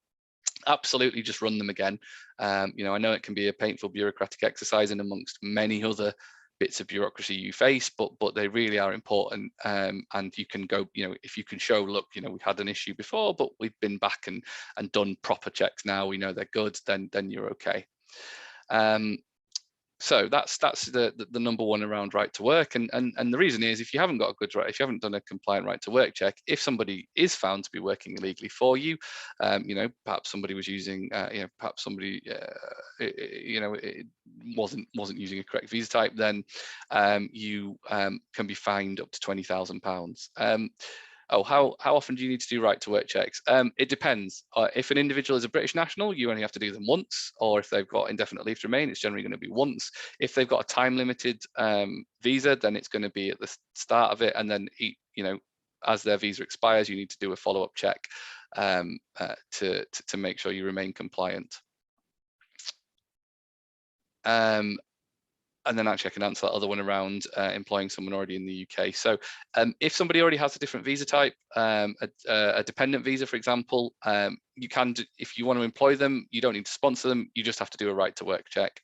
absolutely just run them again. I know it can be a painful bureaucratic exercise and amongst many other bits of bureaucracy you face, but they really are important. And you can go, if you can show, look, we had an issue before, but we've been back and done proper checks now, we know they're good, then you're okay. So that's the number one around right to work, and the reason is, if you haven't got a good right, if you haven't done a compliant right to work check, if somebody is found to be working illegally for you, perhaps somebody was using, perhaps somebody, wasn't using a correct visa type, then you can be fined up to £20,000. How often do you need to do right to work checks? It depends. If an individual is a British national, you only have to do them once, or if they've got indefinite leave to remain, it's generally going to be once. If they've got a time limited visa, then it's going to be at the start of it, and then as their visa expires, you need to do a follow-up check to make sure you remain compliant. And then actually I can answer that other one around employing someone already in the UK. So if somebody already has a different visa type, a dependent visa, for example, you can, if you want to employ them, you don't need to sponsor them, you just have to do a right to work check.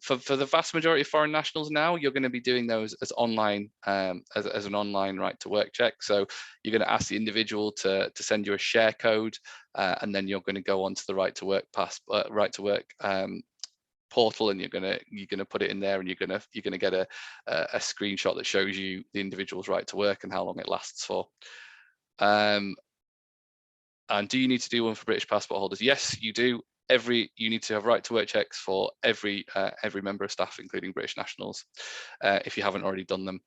For the vast majority of foreign nationals now, you're going to be doing those as online, as an online right to work check. So you're going to ask the individual to send you a share code, and then you're going to go onto the right to work portal, and you're gonna put it in there, and you're gonna get a screenshot that shows you the individual's right to work and how long it lasts for. And do you need to do one for British passport holders? Yes, you do. You need to have right to work checks for every member of staff, including British nationals, if you haven't already done them.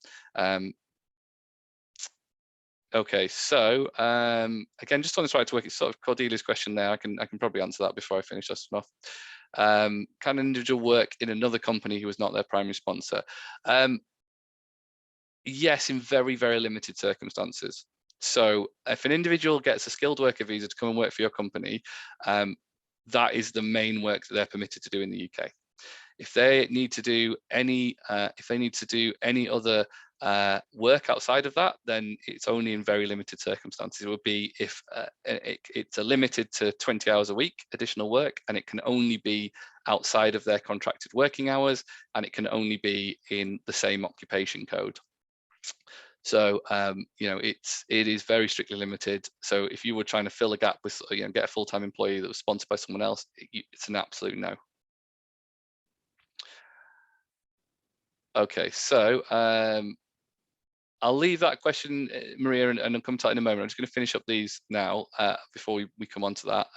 Okay, so again, just on this right to work, it's sort of Cordelia's question there. I can probably answer that before I finish this off. Can an individual work in another company who is not their primary sponsor? Yes, in very, very limited circumstances. So if an individual gets a skilled worker visa to come and work for your company, that is the main work that they're permitted to do in the UK. If they need to do any other work outside of that, then it's only in very limited circumstances. It would be if it's limited to 20 hours a week additional work, and it can only be outside of their contracted working hours, and it can only be in the same occupation code. So it is very strictly limited. So if you were trying to fill a gap with get a full-time employee that was sponsored by someone else, it's an absolute no. Okay, so I'll leave that question, Maria, and I'll come to that in a moment. I'm just going to finish up these now before we come on to that.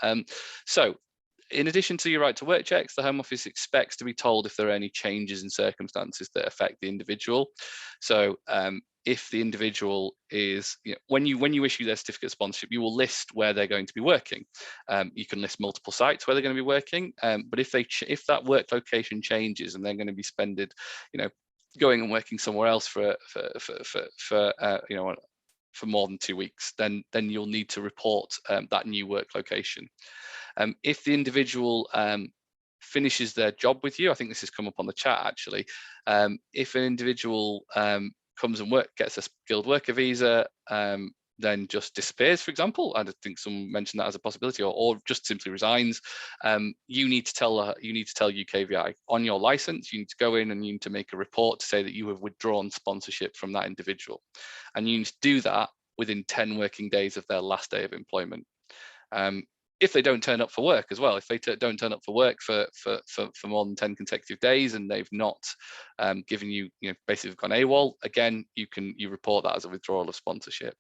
So in addition to your right to work checks, the Home Office expects to be told if there are any changes in circumstances that affect the individual. So if the individual is, when you issue their certificate of sponsorship, you will list where they're going to be working. You can list multiple sites where they're going to be working, but if that work location changes and they're going to be going and working somewhere else for more than 2 weeks, then you'll need to report that new work location. If the individual finishes their job with you, I think this has come up on the chat actually, if an individual comes and gets a skilled worker visa, then just disappears, for example, I think someone mentioned that as a possibility, or just simply resigns, you need to tell UKVI on your license. You need to go in and you need to make a report to say that you have withdrawn sponsorship from that individual, and you need to do that within 10 working days of their last day of employment. if they don't turn up for work as well, if they don't turn up for work for more than 10 consecutive days and they've not given you, basically gone AWOL, again, you report that as a withdrawal of sponsorship.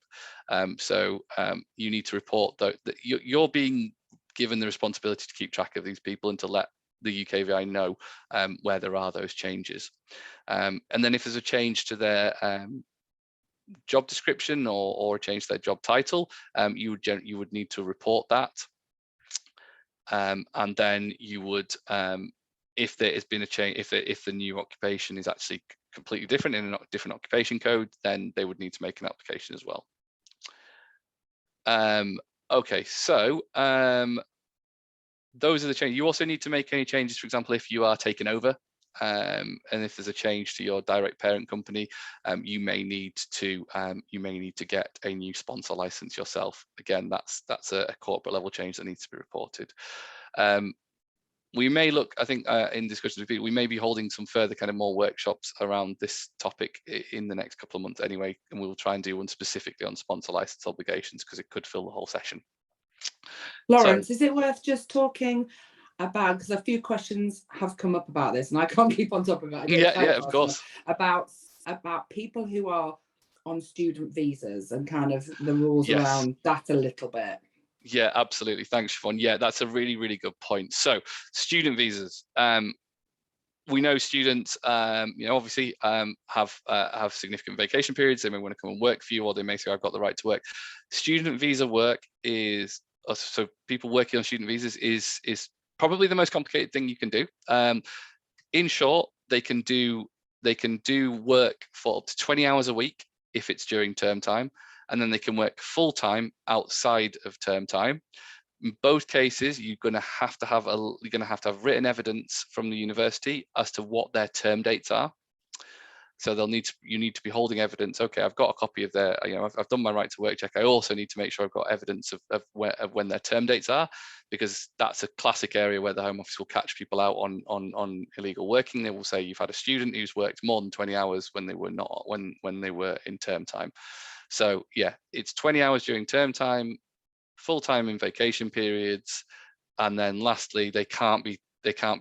So you need to report that you're being given the responsibility to keep track of these people and to let the UKVI know where there are those changes. And then if there's a change to their job description or a change to their job title, you would need to report that. And then you would, if there has been a change, if the new occupation is actually completely different in a different occupation code, then they would need to make an application as well. Okay, so those are the changes. You also need to make any changes, for example, if you are taken over, and if there's a change to your direct parent company, you may need to get a new sponsor license yourself. Again, that's a corporate level change that needs to be reported. We may look, I think, in discussions with people, we may be holding some further kind of more workshops around this topic in the next couple of months anyway, and we'll try and do one specifically on sponsor license obligations because it could fill the whole session. Lawrence, is it worth just talking about, because a few questions have come up about this and I can't keep on top of it. Yeah, of course. About people who are on student visas and kind of the rules around that a little bit. Yeah, absolutely. Thanks, Siobhan. Yeah, that's a really, really good point. So student visas. We know students, obviously have significant vacation periods. They may want to come and work for you, or they may say, I've got the right to work. Student visa work is, so people working on student visas is probably the most complicated thing you can do. In short, they can do work for up to 20 hours a week if it's during term time, and then they can work full time outside of term time. In both cases, you're going to have to have written evidence from the university as to what their term dates are. So you need to be holding evidence. Okay, I've got a copy of their, I've done my right to work check. I also need to make sure I've got evidence of when their term dates are, because that's a classic area where the Home Office will catch people out on illegal working. They will say you've had a student who's worked more than 20 hours when they were not, when they were in term time. So yeah, it's 20 hours during term time, full time in vacation periods, and then lastly, they can't be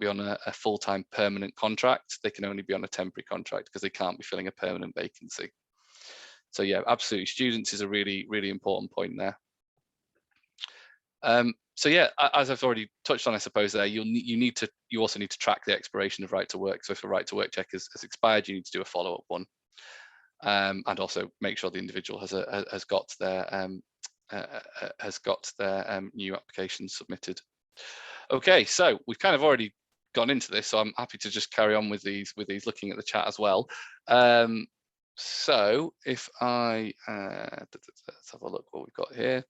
on a full-time permanent contract. They can only be on a temporary contract because they can't be filling a permanent vacancy. So yeah, absolutely, students is a really, really important point there. So yeah, as I've already touched on, I suppose there, you also need to track the expiration of right to work. So if a right to work check has expired, you need to do a follow-up one, and also make sure the individual has got their new application submitted. Okay, so we've kind of already gone into this, so I'm happy to just carry on with these looking at the chat as well. So if I let's have a look what we've got here.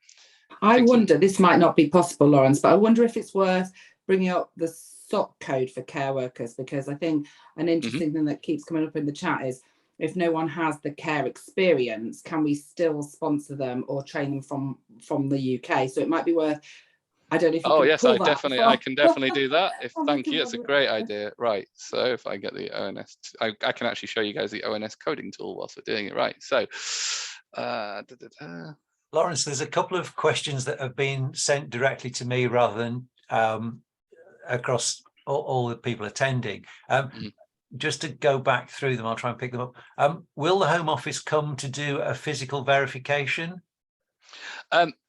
I wonder, this might not be possible, Lawrence, but I wonder if it's worth bringing up the SOC code for care workers, because I think an interesting thing that keeps coming up in the chat is, if no one has the care experience, can we still sponsor them or train them from the UK? So it might be worth, I don't know if you can yes, pull I can definitely do that. Thank you, it's a great idea. Right, so if I get the ONS, I can actually show you guys the ONS coding tool whilst we're doing it. Right, so Lawrence, there's a couple of questions that have been sent directly to me rather than across all the people attending. Just to go back through them, I'll try and pick them up. Will the Home Office come to do a physical verification?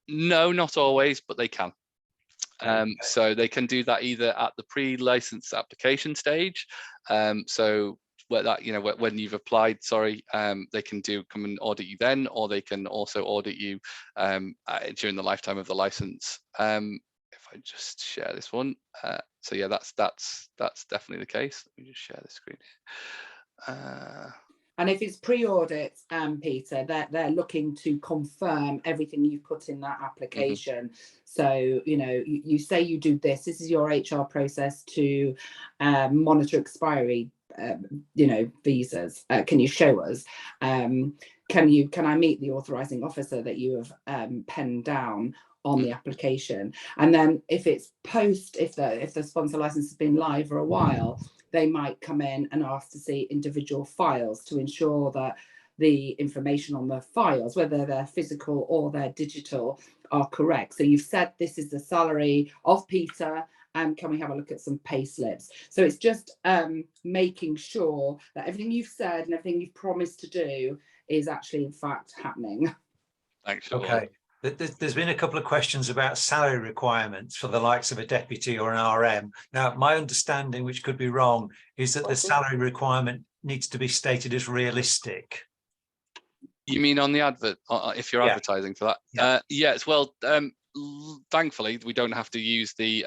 No, not always, but they can. So they can do that either at the pre-license application stage. So where that, when you've applied, they can come and audit you then, or they can also audit you during the lifetime of the license. If I just share this one, so yeah, that's definitely the case. Let me just share the screen here. And if it's pre-audit, Peter, they're looking to confirm everything you've put in that application. So, you say you do this. This is your HR process to monitor expiry, visas. Can you show us? Can I meet the authorising officer that you have penned down on the application? And then if it's if the sponsor license has been live for a while, they might come in and ask to see individual files to ensure that the information on the files, whether they're physical or they're digital, are correct. So you've said this is the salary of Peter. Can we have a look at some pay slips? So it's just making sure that everything you've said and everything you've promised to do is actually in fact happening. Thanks, Siobhan. Okay. There's been a couple of questions about salary requirements for the likes of a deputy or an RM. Now, my understanding, which could be wrong, is that the salary requirement needs to be stated as realistic. You mean on the advert, if you're advertising for that? Yeah. Yes. Well, thankfully, we don't have to use the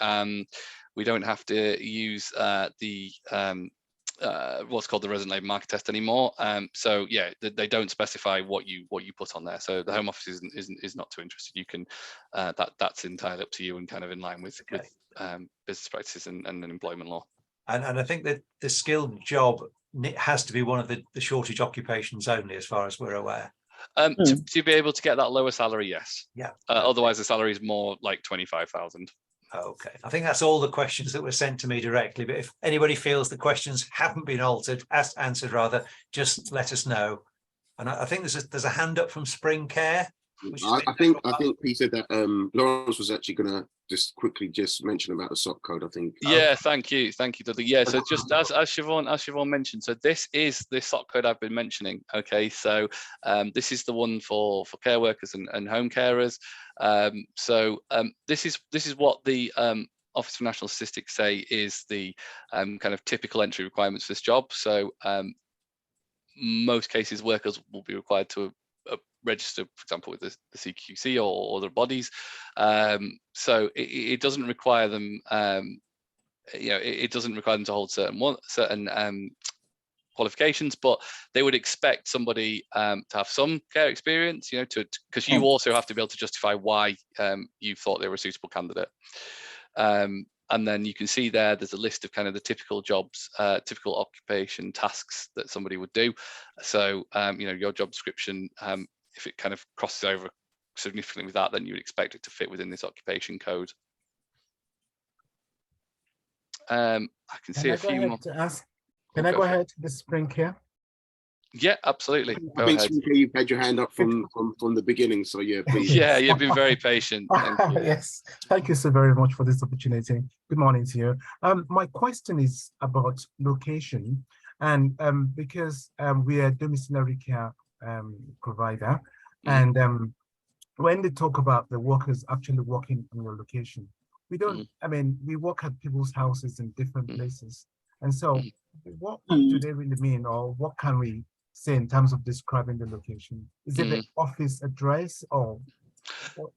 what's called the resident labour market test anymore. So yeah, they don't specify what you put on there. So the Home Office is not too interested. You can that's entirely up to you and kind of in line with business practices and employment law. And I think that the skilled job has to be one of the shortage occupations only, as far as we're aware. To be able to get that lower salary, yes. Yeah. Otherwise, the salary is more like 25,000. Okay, I think that's all the questions that were sent to me directly. But if anybody feels the questions haven't been answered rather, just let us know. And I think there's a hand up from Spring Care. I think Peter, that Lawrence was actually going to just quickly mention about the SOC code. I think. Yeah, thank you, Dudley. Yeah, so just as Siobhan mentioned, so this is the SOC code I've been mentioning. Okay, so this is the one for care workers and home carers. This is what the Office for National Statistics say is the kind of typical entry requirements for this job. So most cases, workers will be required to register, for example, with the CQC or other bodies. So it doesn't require them, it doesn't require them to hold certain qualifications, but they would expect somebody to have some care experience, because you also have to be able to justify why you thought they were a suitable candidate. And then you can see there's a list of kind of the typical jobs, typical occupation tasks that somebody would do. So, your job description, if it kind of crosses over significantly with that, then you would expect it to fit within this occupation code. I can see a few more. Can I go ahead to the Spring Care? Yeah, absolutely. I think you've had your hand up from the beginning, so yeah, please. Yeah, you've been very patient. Thank you. Yes, thank you so very much for this opportunity. Good morning to you. My question is about location, and because we are a domiciliary care provider, and when they talk about the workers actually working on your location, we don't. I mean, we work at people's houses in different places, and so what do they really mean, or what can we say in terms of describing the location? Is it the office address, or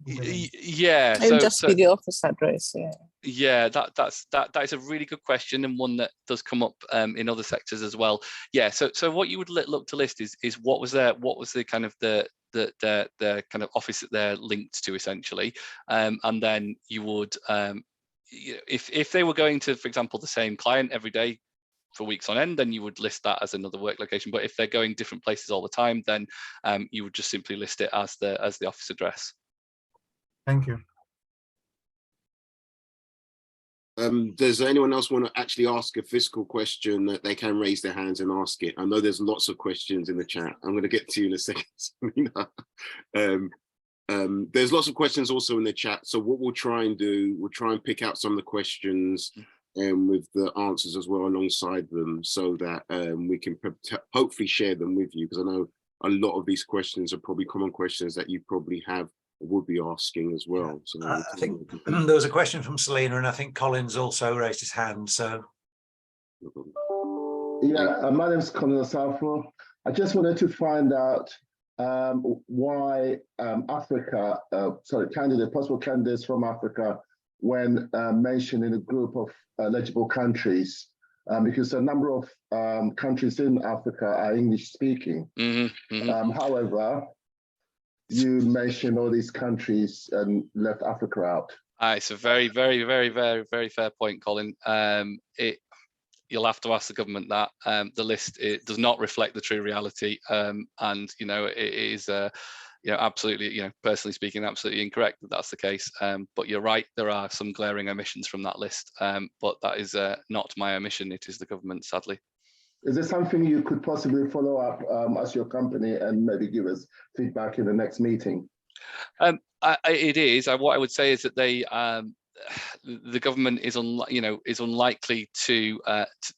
yeah, it would just be the office address? Yeah, that is a really good question, and one that does come up in other sectors as well. Yeah, so what you would look to list is what was the kind of the kind of office that they're linked to, essentially, and then you would if they were going to, for example, the same client every day for weeks on end, then you would list that as another work location. But if they're going different places all the time, then you would just simply list it as the office address. Thank you. Does anyone else want to actually ask a physical question? That they can raise their hands and ask it. I know there's lots of questions in the chat. I'm going to get to you in a second. There's lots of questions also in the chat. So what we'll try and do, we'll try and pick out some of the questions with the answers as well alongside them, so that we can hopefully share them with you, because I know a lot of these questions are probably common questions that you probably have or would be asking as well. So I think there was a question from Selena, and I think Colin's also raised his hand. So yeah, my name is Colin Asafo. I just wanted to find out why Africa, possible candidates from Africa, when mentioned in a group of eligible countries, because a number of countries in Africa are English speaking. However, you mentioned all these countries and left Africa out. It's a very, very, very, very, very fair point, Colin. You'll have to ask the government that. The list, it does not reflect the true reality, and it is absolutely, personally speaking, absolutely incorrect that that's the case. But you're right, there are some glaring omissions from that list, but that is not my omission, it is the government, sadly. Is this something you could possibly follow up as your company and maybe give us feedback in the next meeting? It is. What I would say is that they, the government is unlikely to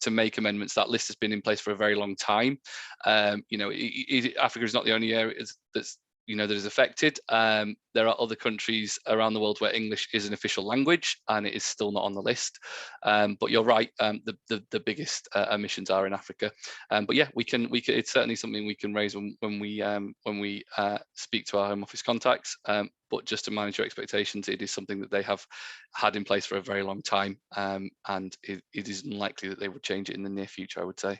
make amendments. That list has been in place for a very long time. Africa is not the only area that's that is affected. There are other countries around the world where English is an official language and it is still not on the list. But you're right, the biggest emissions are in Africa. But yeah, we can. It's certainly something we can raise when we speak to our Home Office contacts. But just to manage your expectations, it is something that they have had in place for a very long time, and it is unlikely that they would change it in the near future, I would say.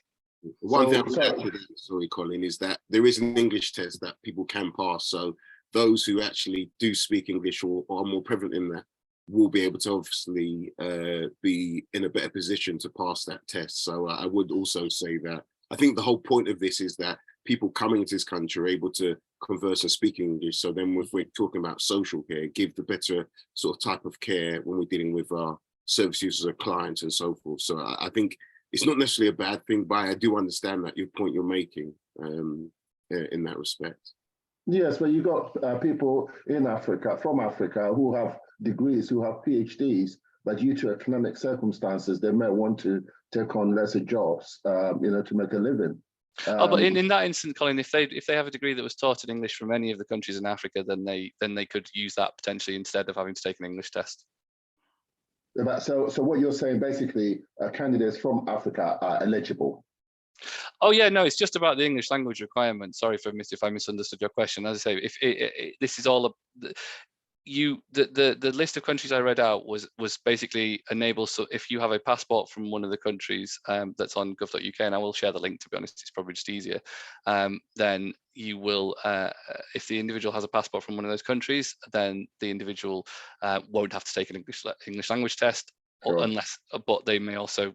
One thing I would add to that, sorry, Colin, is that there is an English test that people can pass. So those who actually do speak English or are more prevalent in that will be able to obviously be in a better position to pass that test. So I would also say that I think the whole point of this is that people coming to this country are able to converse and speak English. So then if we're talking about social care, give the better sort of type of care when we're dealing with our service users or clients and so forth. So I think it's not necessarily a bad thing, but I do understand that your point you're making in that respect. Yes, but you got people in Africa, from Africa, who have degrees, who have PhDs, but due to economic circumstances, they may want to take on lesser jobs, to make a living. But in that instance, Colin, if they have a degree that was taught in English from any of the countries in Africa, then they could use that potentially instead of having to take an English test. So what you're saying, basically, candidates from Africa are eligible. Oh yeah, no, it's just about the English language requirement. Sorry if I misunderstood your question. As I say, if this is all the list of countries I read out was basically enables. So if you have a passport from one of the countries that's on gov.uk, and I will share the link, to be honest, it's probably just easier, then you will, if the individual has a passport from one of those countries, then the individual won't have to take an English language test. Sure. But they can also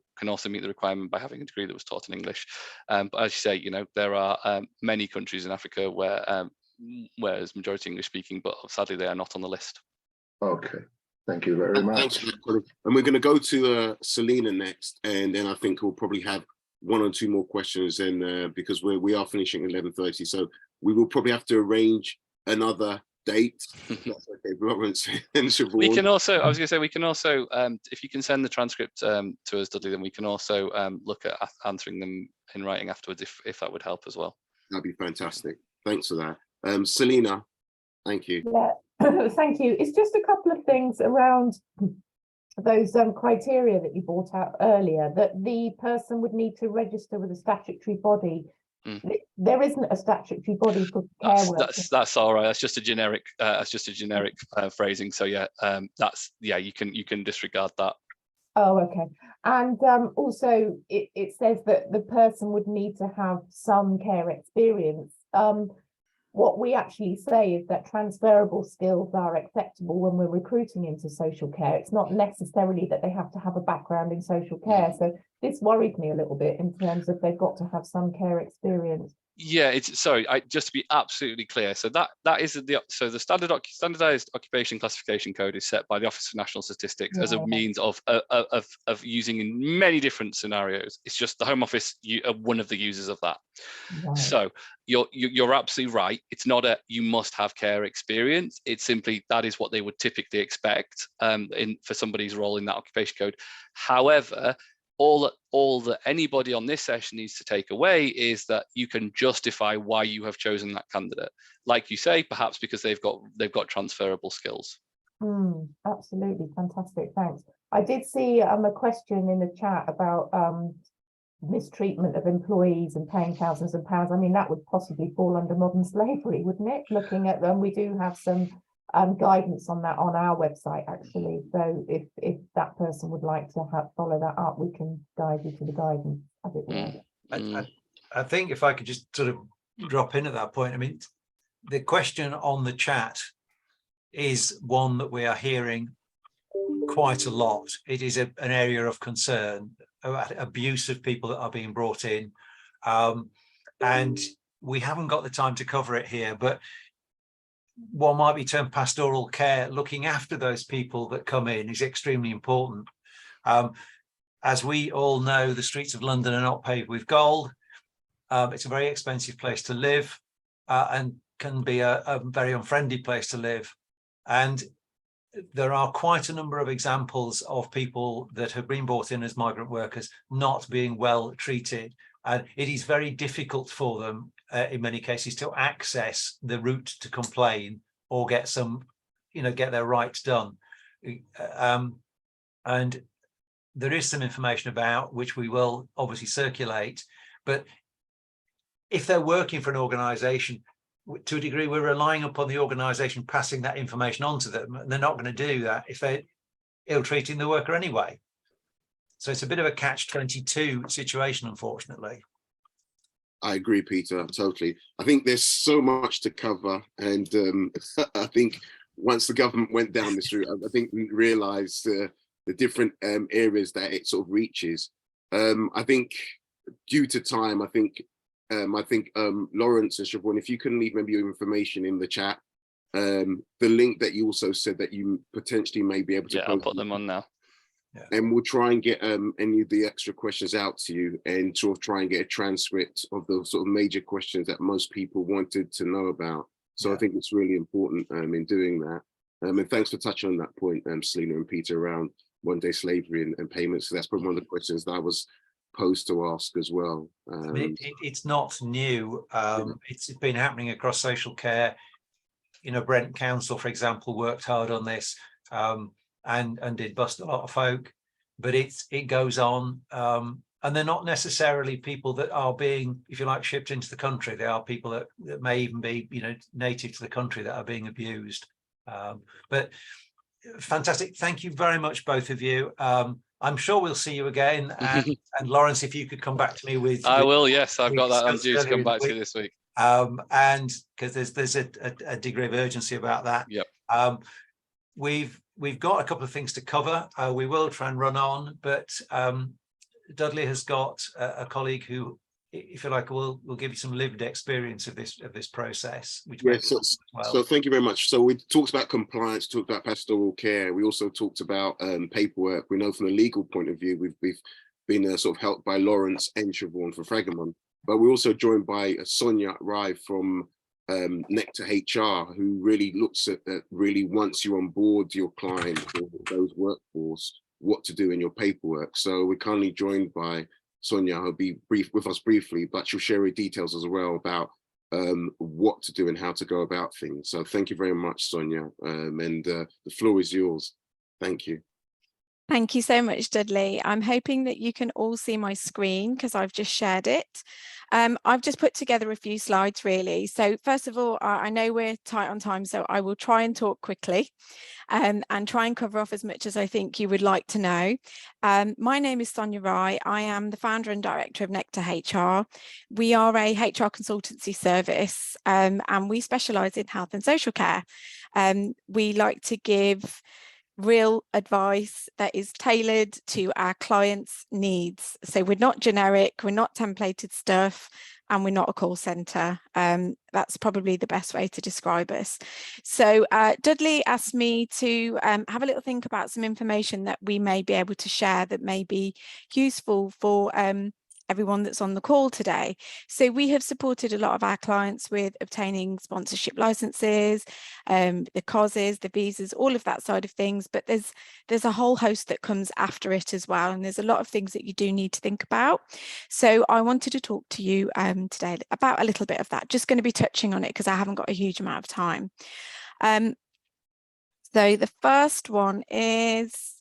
meet the requirement by having a degree that was taught in English. But as you say, there are many countries in Africa where it's majority English speaking, but sadly they are not on the list. Okay, thank you very much. Thanks, and we're going to go to Selena next, and then I think we'll probably have one or two more questions, and because we are finishing at 11:30, so we will probably have to arrange another date. That's okay, Lawrence and Siobhan. We can also, I was going to say, we can also, if you can send the transcript to us, Dudley, then we can also look at answering them in writing afterwards, if that would help as well. That'd be fantastic. Thanks for that. Selena, thank you. Yeah, thank you. It's just a couple of things around those criteria that you brought out earlier, that the person would need to register with a statutory body. There isn't a statutory body for care workers. That's all right. That's just a generic. Phrasing. So yeah, you can disregard that. Oh, okay. And also, it says that the person would need to have some care experience. What we actually say is that transferable skills are acceptable when we're recruiting into social care. It's not necessarily that they have to have a background in social care. So this worried me a little bit in terms of they've got to have some care experience. Yeah, just to be absolutely clear. So that is the standardized occupation classification code is set by the Office for National Statistics as a means of using in many different scenarios. It's just the Home Office are one of the users of that. Right. So you're absolutely right. It's not you must have care experience. It's simply that is what they would typically expect for somebody's role in that occupation code. However, all that anybody on this session needs to take away is that you can justify why you have chosen that candidate. Like you say, perhaps because they've got transferable skills. Absolutely, fantastic, thanks. I did see a question in the chat about mistreatment of employees and paying thousands of pounds. I mean, that would possibly fall under modern slavery, wouldn't it? Looking at them, we do have some guidance on that on our website, actually. So if that person would like to follow that up, we can guide you to the guidance, as it were. I think if I could just sort of drop in at that point, I mean, the question on the chat is one that we are hearing quite a lot. It is an area of concern about abuse of people that are being brought in. And we haven't got the time to cover it here, but what might be termed pastoral care, looking after those people that come in, is extremely important. As we all know, the streets of London are not paved with gold. It's a very expensive place to live. And can be a very unfriendly place to live. And there are quite a number of examples of people that have been brought in as migrant workers not being well treated. And it is very difficult for them in many cases to access the route to complain or get some, get their rights done. And there is some information about which we will obviously circulate, but if they're working for an organization, to a degree, we're relying upon the organization passing that information on to them, and they're not going to do that if they're ill-treating the worker anyway. So it's a bit of a catch-22 situation, unfortunately. I agree, Peter, totally. I think there's so much to cover, and I think once the government went down this route, I think we realised the different areas that it sort of reaches. I think due to time, I think Lawrence and Siobhan, if you can leave maybe your information in the chat, the link that you also said that you potentially may be able to I'll put them on now. And we'll try and get any of the extra questions out to you and sort of try and get a transcript of the sort of major questions that most people wanted to know about. So I think it's really important in doing that. And thanks for touching on that point, Selena and Peter, around one-day slavery and payments. So that's probably one of the questions that I was posed to ask as well. It's not new. It's been happening across social care. Brent Council, for example, worked hard on this. And did bust a lot of folk, but it goes on, and they're not necessarily people that are being, if you like, shipped into the country. They are people that may even be, native to the country that are being abused. But fantastic, thank you very much, both of you. I'm sure we'll see you again, and Lawrence, if you could come back to me with. I will, yes, I've got that. I'm due to come back to you this week. And because there's a degree of urgency about that. Yep. We've got a couple of things to cover. We will try and run on, but Dudley has got a colleague who, if you like, will give you some lived experience of this process. Which so thank you very much. So we talked about compliance, talked about pastoral care. We also talked about paperwork. We know from a legal point of view, we've been sort of helped by Lawrence and Siobhan for Fragomen, but we're also joined by Sonia Rai from Nectar HR, who really looks at really once you're on board your client or those workforce, what to do in your paperwork. So we're currently joined by Sonia, who'll be brief with us briefly, but she'll share her details as well about what to do and how to go about things. So thank you very much, Sonia, and the floor is yours. Thank you. Thank you so much, Dudley. I'm hoping that you can all see my screen because I've just shared it. I've just put together a few slides, really. So first of all, I know we're tight on time, so I will try and talk quickly and try and cover off as much as I think you would like to know. My name is Sonia Rai. I am the founder and director of Nectar HR. We are a HR consultancy service and we specialise in health and social care. We like to give real advice that is tailored to our clients' needs. So we're not generic, we're not templated stuff, and we're not a call centre. That's probably the best way to describe us. So Dudley asked me to have a little think about some information that we may be able to share that may be useful for everyone that's on the call today. So we have supported a lot of our clients with obtaining sponsorship licenses, the causes, the visas, all of that side of things, but there's a whole host that comes after it as well, and there's a lot of things that you do need to think about. So I wanted to talk to you today about a little bit of that, just going to be touching on it because I haven't got a huge amount of time. So the first one is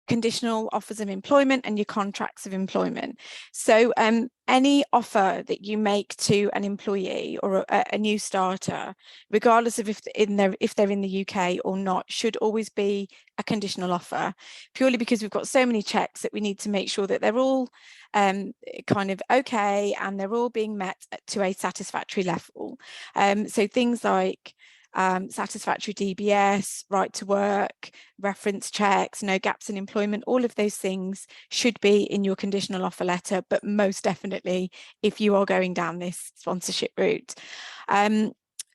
conditional offers of employment and your contracts of employment. So any offer that you make to an employee or a new starter, regardless of if they're in the UK or not, should always be a conditional offer, purely because we've got so many checks that we need to make sure that they're all kind of okay and they're all being met to a satisfactory level. So things like satisfactory DBS, right to work, reference checks, no gaps in employment, all of those things should be in your conditional offer letter, but most definitely if you are going down this sponsorship route.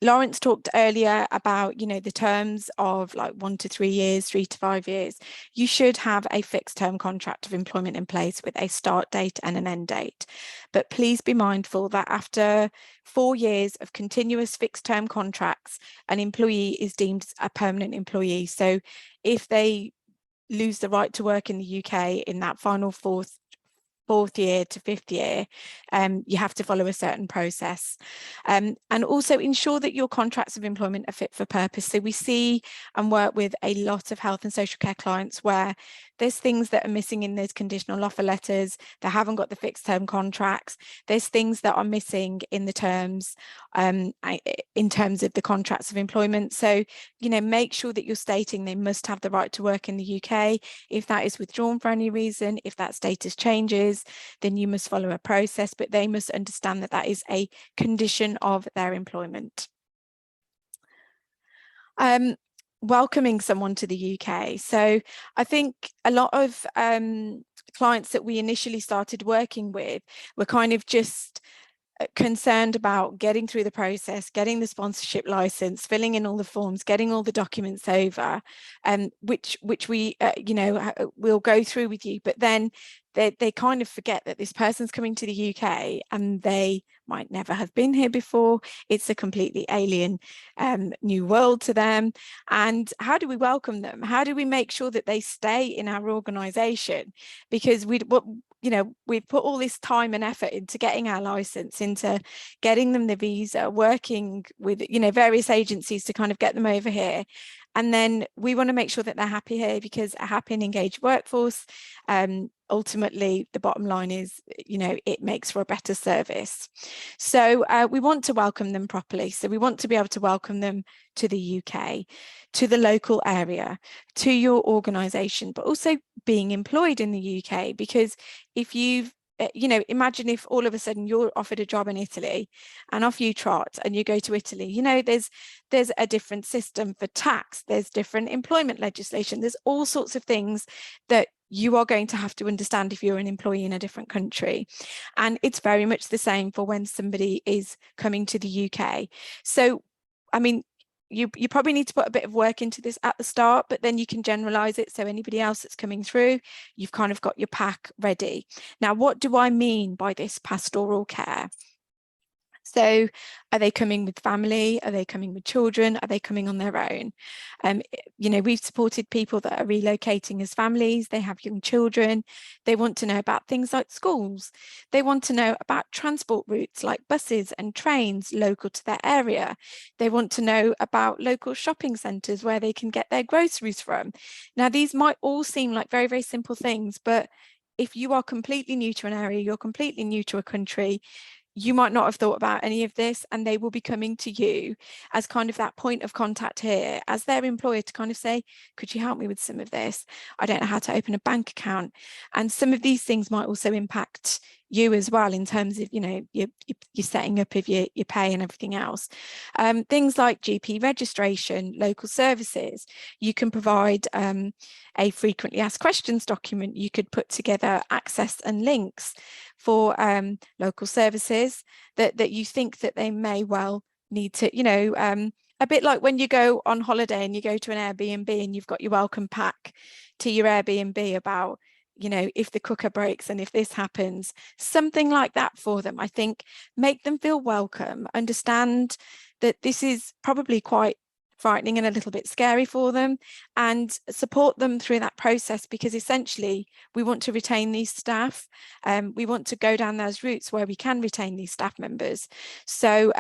Lawrence talked earlier about, you know, the terms of like 1 to 3 years, 3 to 5 years. You should have a fixed term contract of employment in place with a start date and an end date. But please be mindful that after 4 years of continuous fixed term contracts, an employee is deemed a permanent employee. So if they lose the right to work in the UK in that final fourth year to 5th year, you have to follow a certain process, and also ensure that your contracts of employment are fit for purpose. So we see and work with a lot of health and social care clients where there's things that are missing in those conditional offer letters. They haven't got the fixed term contracts. There's things that are missing in the terms, in terms of the contracts of employment. So, you know, make sure that you're stating they must have the right to work in the UK. If that is withdrawn for any reason, if that status changes, then you must follow a process, but they must understand that that is a condition of their employment. Welcoming someone to the UK. So I think a lot of clients that we initially started working with were kind of just concerned about getting through the process, getting the sponsorship license, filling in all the forms, getting all the documents over, which we you know, we'll go through with you, but then they kind of forget that this person's coming to the UK and they might never have been here before. It's a completely alien new world to them. And how do we welcome them? How do we make sure that they stay in our organisation? Because you know, we've put all this time and effort into getting our license, into getting them the visa, working with, you know, various agencies to kind of get them over here. And then we want to make sure that they're happy here, because a happy and engaged workforce, ultimately the bottom line is, you know, it makes for a better service. So we want to welcome them properly. So we want to be able to welcome them to the UK, to the local area, to your organisation, but also being employed in the UK. Because if you've, you know, imagine if all of a sudden you're offered a job in Italy and off you trot and you go to Italy, you know, there's a different system for tax, there's different employment legislation, there's all sorts of things that you are going to have to understand if you're an employee in a different country. And it's very much the same for when somebody is coming to the UK. So, I mean, you probably need to put a bit of work into this at the start, but then you can generalize it. So anybody else that's coming through, you've kind of got your pack ready. Now, what do I mean by this pastoral care? So are they coming with family? Are they coming with children? Are they coming on their own? You know, we've supported people that are relocating as families. They have young children. They want to know about things like schools. They want to know about transport routes like buses and trains local to their area. They want to know about local shopping centres where they can get their groceries from. Now, these might all seem like very, very simple things, but if you are completely new to an area, you're completely new to a country, you might not have thought about any of this, and they will be coming to you as kind of that point of contact here as their employer to kind of say, could you help me with some of this? I don't know how to open a bank account. And some of these things might also impact you as well in terms of, you know, you're setting up of your pay and everything else. Things like GP registration, local services. You can provide a frequently asked questions document. You could put together access and links for local services that you think that they may well need to, you know, a bit like when you go on holiday and you go to an Airbnb and you've got your welcome pack to your Airbnb about, you know, if the cooker breaks and if this happens, something like that for them. I think make them feel welcome, understand that this is probably quite frightening and a little bit scary for them, and support them through that process, because essentially we want to retain these staff. We want to go down those routes where we can retain these staff members. So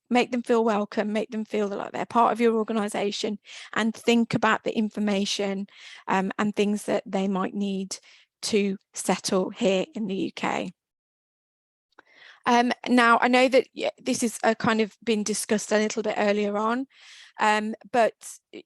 make them feel welcome, make them feel like they're part of your organisation, and think about the information and things that they might need to settle here in the UK. Now, I know that this is kind of been discussed a little bit earlier on, but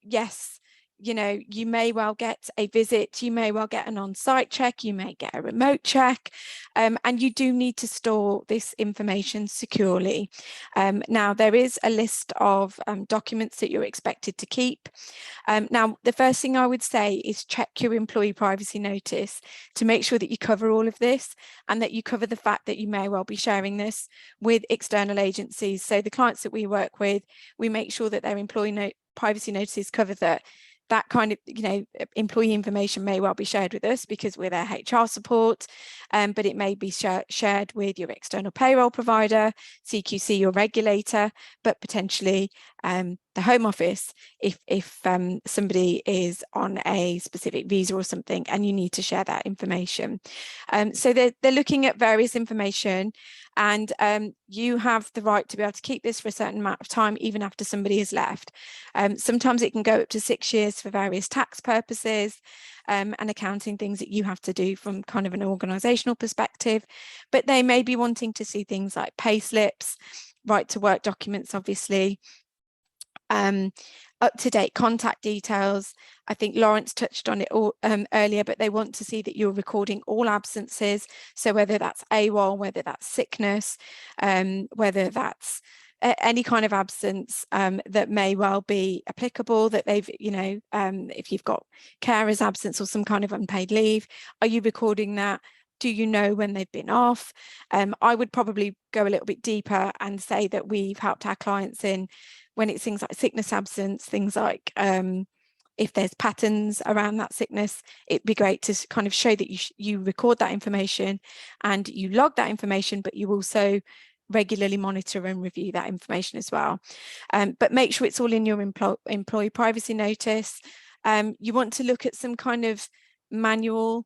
yes, you know, you may well get a visit, you may well get an on-site check, you may get a remote check, and you do need to store this information securely. Now, there is a list of documents that you're expected to keep. Now, the first thing I would say is check your employee privacy notice to make sure that you cover all of this and that you cover the fact that you may well be sharing this with external agencies. So the clients that we work with, we make sure that their employee privacy notices cover that kind of, you know, employee information may well be shared with us because we're their HR support, but it may be shared with your external payroll provider, CQC, your regulator, but potentially the Home Office if somebody is on a specific visa or something and you need to share that information. So they're looking at various information, and you have the right to be able to keep this for a certain amount of time even after somebody has left. Sometimes it can go up to 6 years for various tax purposes and accounting things that you have to do from kind of an organisational perspective, but they may be wanting to see things like pay slips, right to work documents, obviously, up-to-date contact details. I think Lawrence touched on it all earlier, but they want to see that you're recording all absences. So whether that's AWOL, whether that's sickness, whether that's any kind of absence that may well be applicable, that they've, you know, if you've got carers absence or some kind of unpaid leave, are you recording that? Do you know when they've been off? I would probably go a little bit deeper and say that we've helped our clients in when it's things like sickness absence, things like if there's patterns around that sickness, it'd be great to kind of show that you record that information and you log that information, but you also regularly monitor and review that information as well. But make sure it's all in your employee privacy notice. You want to look at some kind of manual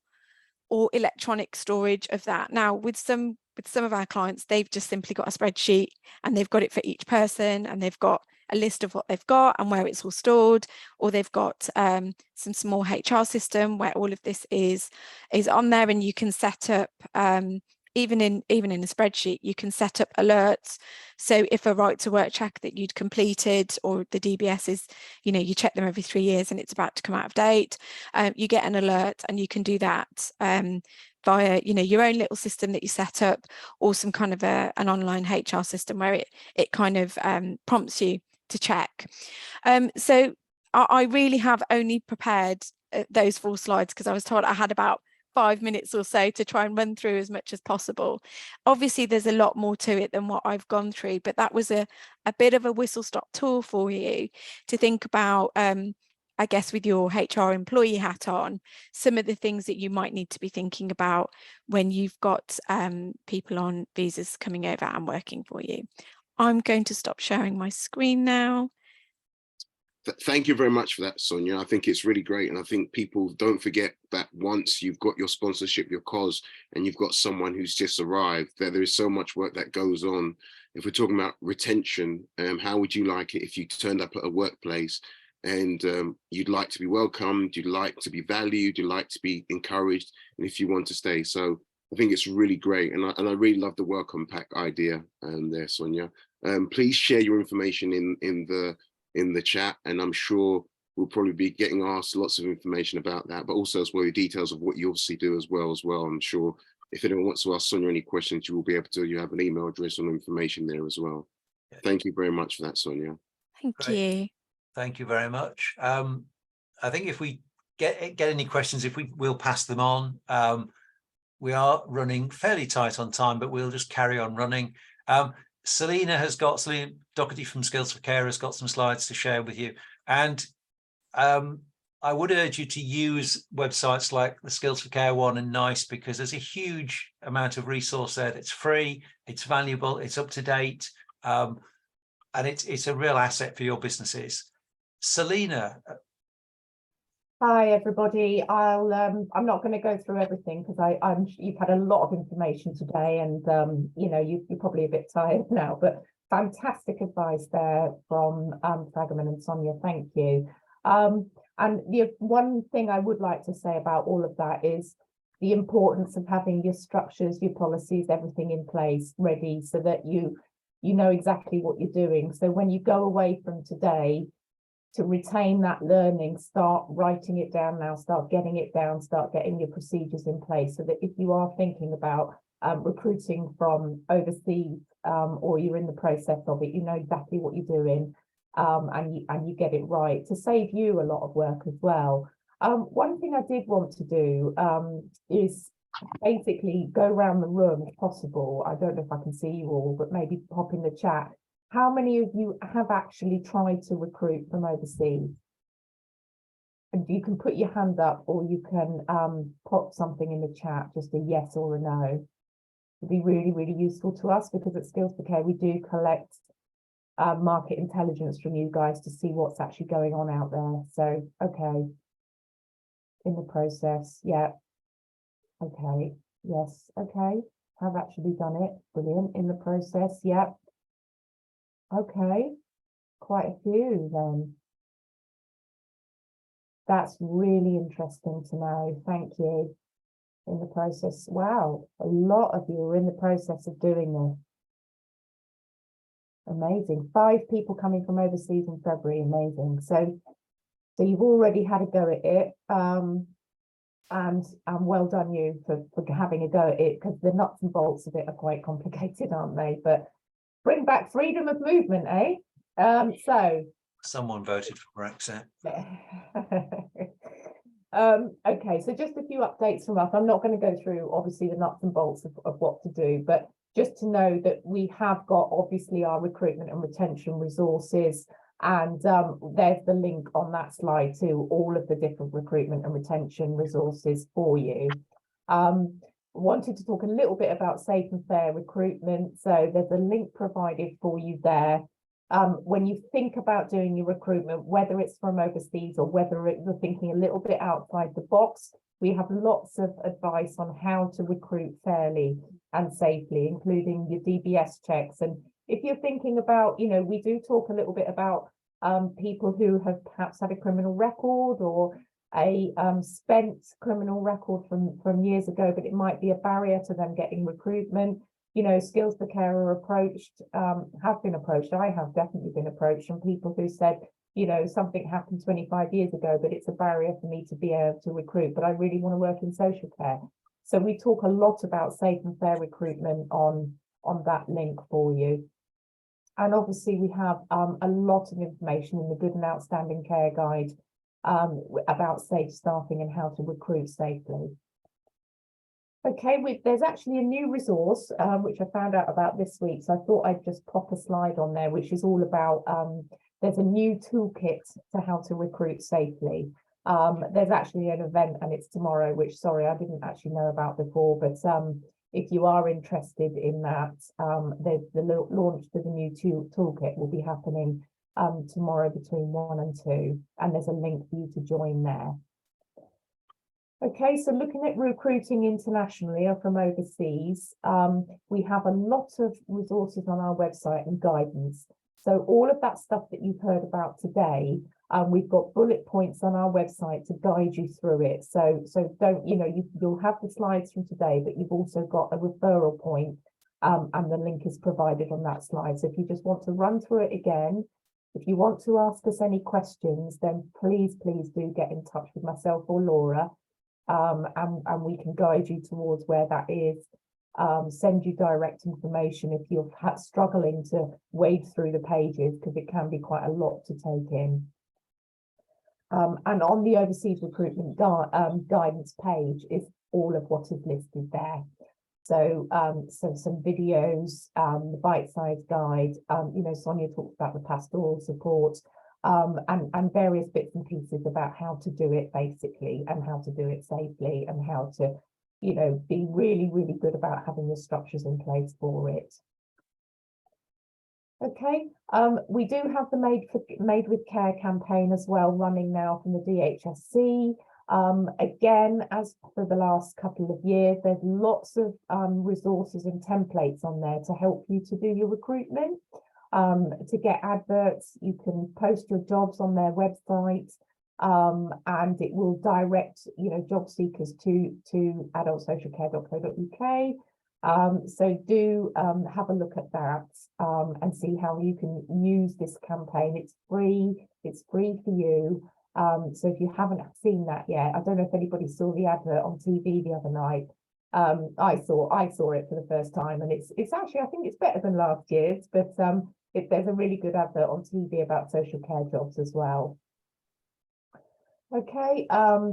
or electronic storage of that. Now, with some of our clients, they've just simply got a spreadsheet and they've got it for each person, and they've got a list of what they've got and where it's all stored, or they've got some small HR system where all of this is on there, and you can set up even in a spreadsheet, you can set up alerts. So if a right to work check that you'd completed, or the DBS is, you know, you check them every 3 years and it's about to come out of date, you get an alert, and you can do that via, you know, your own little system that you set up, or some kind of an online HR system where it kind of prompts you to check. So I really have only prepared those 4 slides because I was told I had about 5 minutes or so to try and run through as much as possible. Obviously, there's a lot more to it than what I've gone through, but that was a bit of a whistle-stop tour for you to think about, I guess, with your HR employee hat on, some of the things that you might need to be thinking about when you've got people on visas coming over and working for you. I'm going to stop sharing my screen now. Thank you very much for that, Sonia. I think it's really great. And I think people don't forget that once you've got your sponsorship, your cause, and you've got someone who's just arrived, that there is so much work that goes on. If we're talking about retention, how would you like it if you turned up at a workplace and you'd like to be welcomed, you'd like to be valued, you'd like to be encouraged, and if you want to stay. So I think it's really great. And I really love the welcome pack idea there, Sonia. Please share your information in the chat, and I'm sure we'll probably be getting asked lots of information about that, but also as well the details of what you obviously do as well. I'm sure if anyone wants to ask Sonia any questions, you will be able to. You have an email address and information there as well. Thank you very much for that, Sonia. Thank you. Thank you very much. I think if we get any questions, we'll pass them on. We are running fairly tight on time, but we'll just carry on running. Selena Doherty from Skills for Care has got some slides to share with you. And I would urge you to use websites like the Skills for Care one and NICE, because there's a huge amount of resource there that's free, it's valuable, it's up to date, and it's a real asset for your businesses. Selena. Hi everybody. I'm not going to go through everything because you've had a lot of information today, and you know, you're probably a bit tired now, but fantastic advice there from Fragomen and Sonia. Thank you. And the one thing I would like to say about all of that is the importance of having your structures, your policies, everything in place ready so that you know exactly what you're doing. So when you go away from today, to retain that learning, start writing it down now, start getting it down, start getting your procedures in place, so that if you are thinking about recruiting from overseas, or you're in the process of it, you know exactly what you're doing, and you get it right, to save you a lot of work as well. One thing I did want to do is basically go around the room if possible. I don't know if I can see you all, but maybe pop in the chat. How many of you have actually tried to recruit from overseas? And you can put your hand up, or you can pop something in the chat, just a yes or a no. It'd be really, really useful to us, because at Skills for Care we do collect market intelligence from you guys to see what's actually going on out there. So, okay, in the process, yeah, okay, yes, okay, have actually done it, brilliant, in the process, yeah, okay, quite a few then. That's really interesting to know, thank you. In the process, wow, a lot of you are in the process of doing this. Amazing. 5 people coming from overseas in February, amazing. So you've already had a go at it, and well done you for having a go at it, because the nuts and bolts of it are quite complicated, aren't they? But bring back freedom of movement, eh? So someone voted for Brexit. Okay, so just a few updates from us. I'm not going to go through obviously the nuts and bolts of what to do, but just to know that we have got obviously our recruitment and retention resources, and there's the link on that slide to all of the different recruitment and retention resources for you. Wanted to talk a little bit about safe and fair recruitment, so there's a link provided for you there. When you think about doing your recruitment, whether it's from overseas or whether you're thinking a little bit outside the box, we have lots of advice on how to recruit fairly and safely, including your DBS checks. And if you're thinking about, you know, we do talk a little bit about people who have perhaps had a criminal record or a spent criminal record from years ago, but it might be a barrier to them getting recruitment. You know, Skills for Care are approached, have been approached. I have definitely been approached from people who said, you know, something happened 25 years ago, but it's a barrier for me to be able to recruit, but I really want to work in social care. So we talk a lot about safe and fair recruitment on that link for you. And obviously we have a lot of information in the Good and Outstanding Care Guide about safe staffing and how to recruit safely. Okay, there's actually a new resource which I found out about this week, so I thought I'd just pop a slide on there, which is all about, there's a new toolkit to how to recruit safely. There's actually an event and it's tomorrow, which, sorry, I didn't actually know about before, but if you are interested in that, the launch for the new toolkit will be happening tomorrow between 1 and 2, and there's a link for you to join there. Okay, so looking at recruiting internationally or from overseas, we have a lot of resources on our website and guidance. So all of that stuff that you've heard about today, we've got bullet points on our website to guide you through it. So don't, you know, you'll have the slides from today, but you've also got a referral point, and the link is provided on that slide. So if you just want to run through it again, if you want to ask us any questions, then please do get in touch with myself or Laura. And we can guide you towards where that is, send you direct information if you're struggling to wade through the pages, because it can be quite a lot to take in. And on the overseas recruitment guidance page is all of what is listed there. So, some videos, the bite-sized guide, you know, Sonia talked about the pastoral support, and various bits and pieces about how to do it basically, and how to do it safely, and how to, you know, be really good about having the structures in place for it. Okay, we do have the Made with Care campaign as well running now from the DHSC. Again, as for the last couple of years, there's lots of resources and templates on there to help you to do your recruitment. To get adverts, you can post your jobs on their website, and it will direct, you know, job seekers to adultsocialcare.co.uk. So do have a look at that and see how you can use this campaign. It's free for you. So if you haven't seen that yet, I don't know if anybody saw the advert on TV the other night. I saw it for the first time, and it's actually, I think it's better than last year's, but there's a really good advert on TV about social care jobs as well. Okay,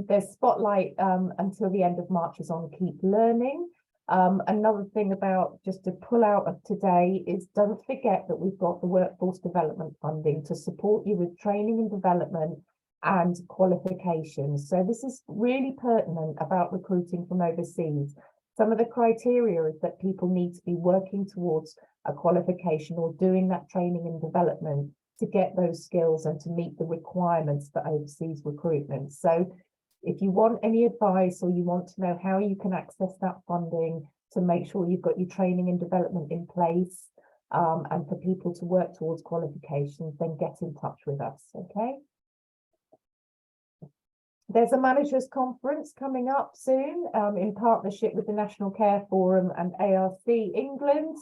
there's Spotlight until the end of March is on Keep Learning. Another thing about, just to pull out of today, is don't forget that we've got the workforce development funding to support you with training and development and qualifications. So this is really pertinent about recruiting from overseas. Some of the criteria is that people need to be working towards a qualification or doing that training and development to get those skills and to meet the requirements for overseas recruitment. So if you want any advice or you want to know how you can access that funding to make sure you've got your training and development in place, and for people to work towards qualifications, then get in touch with us, okay? There's a managers conference coming up soon in partnership with the National Care Forum and ARC England.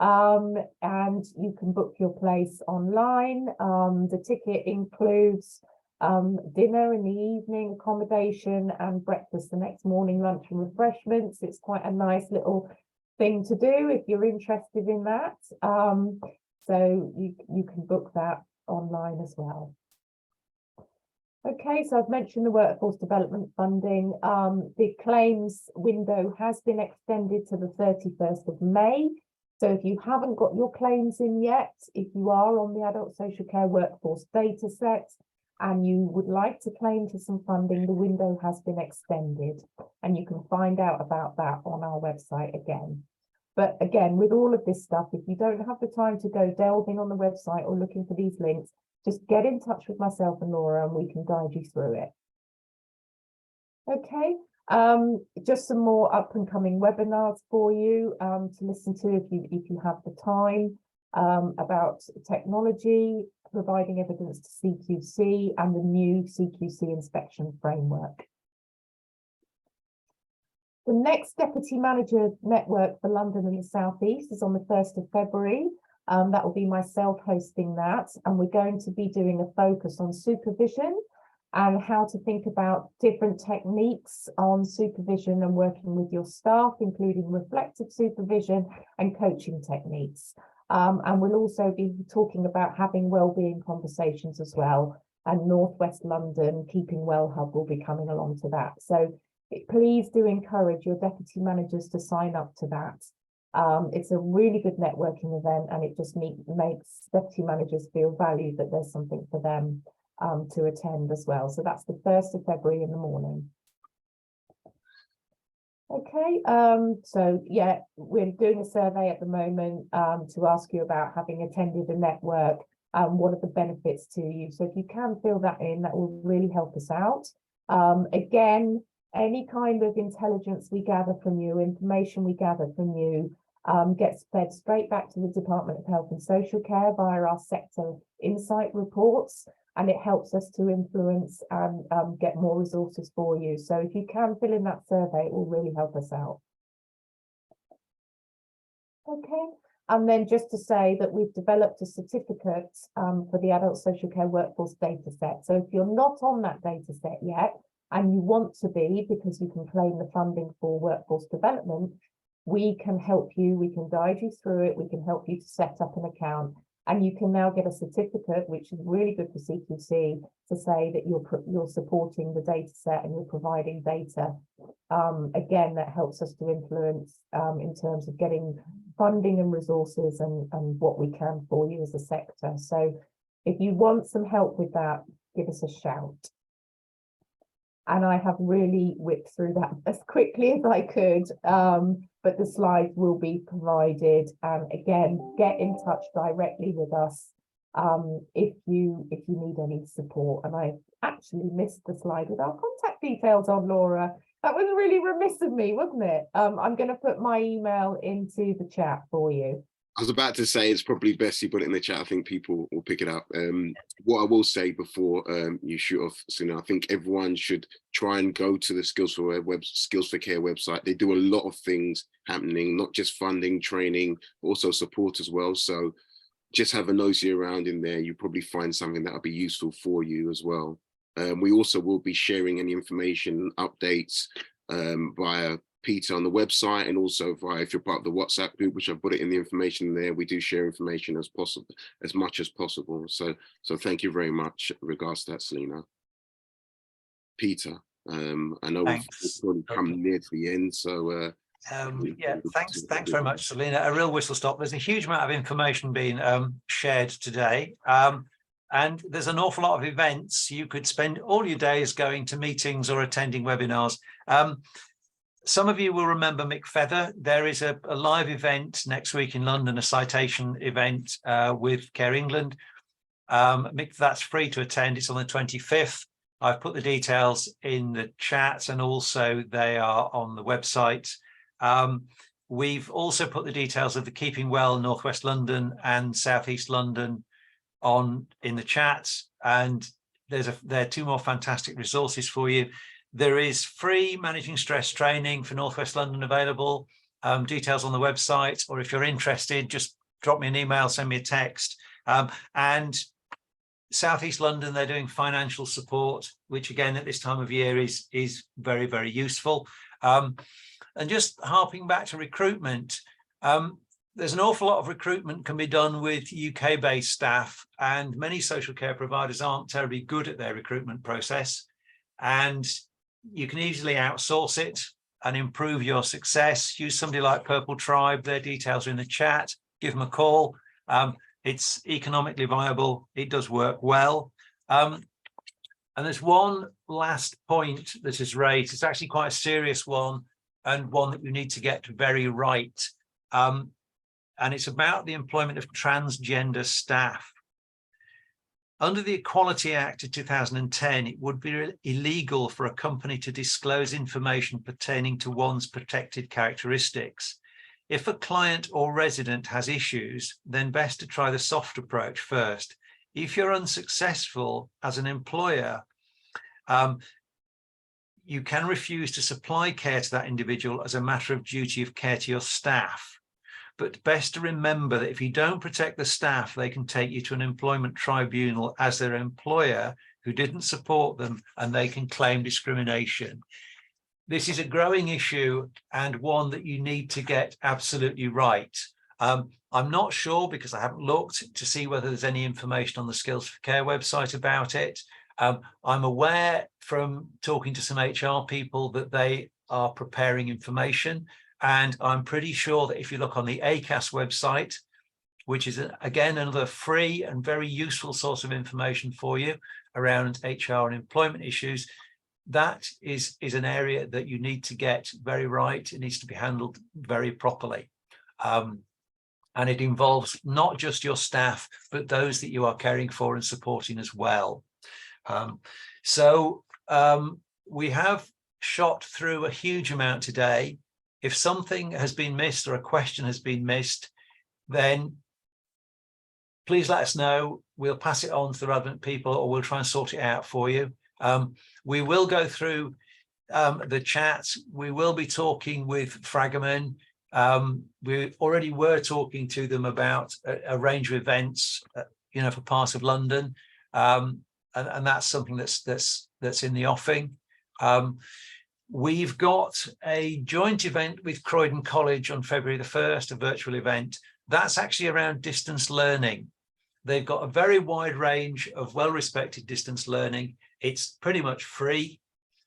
And you can book your place online. The ticket includes dinner in the evening, accommodation and breakfast the next morning, lunch and refreshments. It's quite a nice little thing to do if you're interested in that. So you can book that online as well. Okay, so I've mentioned the workforce development funding. The claims window has been extended to the 31st of May. So if you haven't got your claims in yet, if you are on the adult social care workforce data set and you would like to claim for some funding, the window has been extended, and you can find out about that on our website again. But again, with all of this stuff, if you don't have the time to go delving on the website or looking for these links, just get in touch with myself and Laura and we can guide you through it. Okay, just some more up and coming webinars for you to listen to if you have the time, about technology, providing evidence to CQC and the new CQC inspection framework. The next Deputy Manager Network for London and the South East is on the 1st of February. That will be myself hosting that, and we're going to be doing a focus on supervision and how to think about different techniques on supervision and working with your staff, including reflective supervision and coaching techniques. And we'll also be talking about having wellbeing conversations as well, and North West London Keeping Well Hub will be coming along to that. So please do encourage your deputy managers to sign up to that. It's a really good networking event, and it just makes deputy managers feel valued, that there's something for them to attend as well. So that's the 1st of February in the morning. Okay, so yeah, we're doing a survey at the moment to ask you about having attended a network. What are the benefits to you? So if you can fill that in, that will really help us out. Again, any kind of intelligence we gather from you, information we gather from you, gets fed straight back to the Department of Health and Social Care via our sector insight reports, and it helps us to influence and get more resources for you. So if you can fill in that survey, it will really help us out. Okay, and then just to say that we've developed a certificate for the adult social care workforce data set. So if you're not on that data set yet, and you want to be, because you can claim the funding for workforce development, we can help you, we can guide you through it, we can help you to set up an account, and you can now get a certificate, which is really good for CQC, to say that you're supporting the data set and you're providing data. Again, that helps us to influence in terms of getting funding and resources and what we can for you as a sector. So if you want some help with that, give us a shout. And I have really whipped through that as quickly as I could, but the slides will be provided. And again, get in touch directly with us if you need any support. And I actually missed the slide with our contact details on, Laura. That was really remiss of me, wasn't it? I'm going to put my email into the chat for you. I was about to say it's probably best you put it in the chat. I think people will pick it up. What I will say before you shoot off, Sonia, I think everyone should try and go to the Skills for Care website. They do a lot of things happening, not just funding, training, but also support as well. So just have a nosy around in there. You probably find something that will be useful for you as well. We also will be sharing any information, updates via Peter on the website, and also via, if you're part of the WhatsApp group, which I've put it in the information there, we do share information as much as possible. So thank you very much in regards to that, Selena. Peter, I know we've already come near to the end, so yeah, thanks very much, Selena. A real whistle stop. There's a huge amount of information being shared today, and there's an awful lot of events. You could spend all your days going to meetings or attending webinars. Some of you will remember Mick Feather. There is a live event next week in London, a citation event with Care England. Mick, that's free to attend. It's on the 25th. I've put the details in the chat, and also they are on the website. We've also put the details of the Keeping Well Northwest London and Southeast London in the chat, and there are two more fantastic resources for you. There is free managing stress training for Northwest London available, details on the website, or if you're interested, just drop me an email, send me a text. And Southeast London, they're doing financial support, which again at this time of year is very, very useful. And just harping back to recruitment, there's an awful lot of recruitment can be done with UK-based staff, and many social care providers aren't terribly good at their recruitment process. And you can easily outsource it and improve your success. Use somebody like Purple Tribe. Their details are in the chat. Give them a call. It's economically viable. It does work well. And there's one last point that is raised. It's actually quite a serious one, and one that you need to get very right. And it's about the employment of transgender staff. Under the Equality Act of 2010, it would be illegal for a company to disclose information pertaining to one's protected characteristics. If a client or resident has issues, then best to try the soft approach first. If you're unsuccessful as an employer, you can refuse to supply care to that individual as a matter of duty of care to your staff. But best to remember that if you don't protect the staff, they can take you to an employment tribunal as their employer who didn't support them, and they can claim discrimination. This is a growing issue, and one that you need to get absolutely right. I'm not sure, because I haven't looked to see whether there's any information on the Skills for Care website about it. I'm aware from talking to some HR people that they are preparing information. And I'm pretty sure that if you look on the LCaS website, which is, again, another free and very useful source of information for you around HR and employment issues, that is an area that you need to get very right. It needs to be handled very properly. And it involves not just your staff, but those that you are caring for and supporting as well. We have shot through a huge amount today. If something has been missed or a question has been missed, then please let us know. We'll pass it on to the relevant people, or we'll try and sort it out for you. We will go through the chat. We will be talking with Fragomen. We already were talking to them about a range of events, for parts of London, and that's something that's in the offing. We've got a joint event with Croydon College on February the 1st, a virtual event. That's actually around distance learning. They've got a very wide range of well-respected distance learning. It's pretty much free.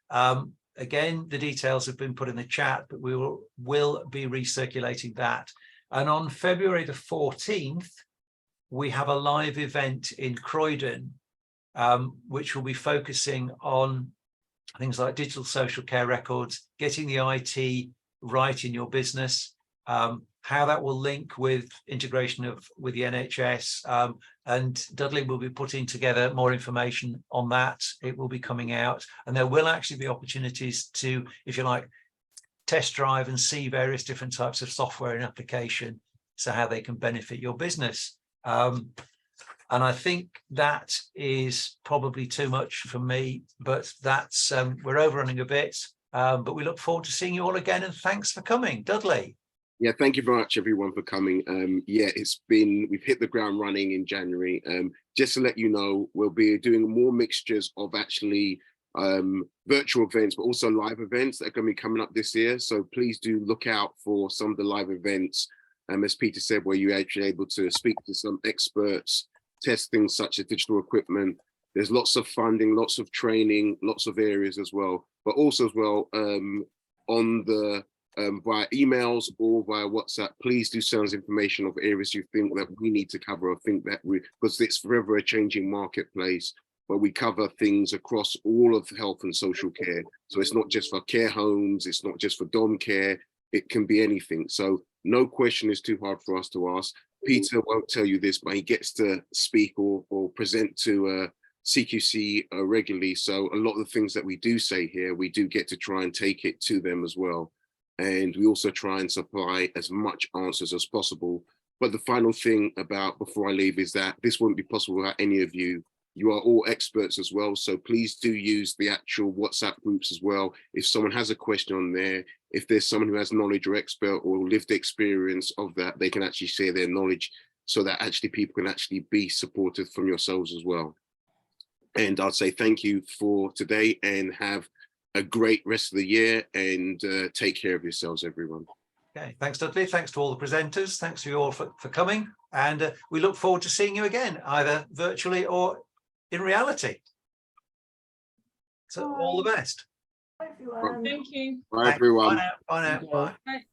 Again, the details have been put in the chat, but we will be recirculating that. And on February the 14th, we have a live event in Croydon, which will be focusing on things like digital social care records, getting the IT right in your business, how that will link with integration with the NHS, and Dudley will be putting together more information on that. It will be coming out, and there will actually be opportunities to, if you like, test drive and see various different types of software and application. so how they can benefit your business. And I think that is probably too much for me, but that's we're overrunning a bit, but we look forward to seeing you all again, and thanks for coming. Dudley. Yeah, thank you very much, everyone, for coming. Yeah, we've hit the ground running in January. Just to let you know, we'll be doing more mixtures of actually virtual events, but also live events that are going to be coming up this year. So please do look out for some of the live events, as Peter said, where you're actually able to speak to some experts, test things such as digital equipment. There's lots of funding, lots of training, lots of areas as well, but also as well on the via emails or via WhatsApp, please do send us information of areas you think that we need to cover, or think that because it's forever a changing marketplace, but we cover things across all of health and social care. So it's not just for care homes, it's not just for dom care, it can be anything. So no question is too hard for us to ask. Peter won't tell you this, but he gets to speak or present to CQC regularly. So a lot of the things that we do say here, we do get to try and take it to them as well. And we also try and supply as much answers as possible. But the final thing before I leave is that this wouldn't be possible without any of you. You are all experts as well. So please do use the actual WhatsApp groups as well. If someone has a question on there, if there's someone who has knowledge or expert or lived experience of that, they can actually share their knowledge so that actually people can actually be supported from yourselves as well. And I'd say thank you for today and have a great rest of the year, and take care of yourselves, everyone. Okay, thanks, Dudley. Thanks to all the presenters. Thanks to you all for coming. And we look forward to seeing you again, either virtually or in reality. So all the best. Bye, everyone. Thank you. Bye, everyone. Bye now. Bye now. Thank you. Bye. Bye.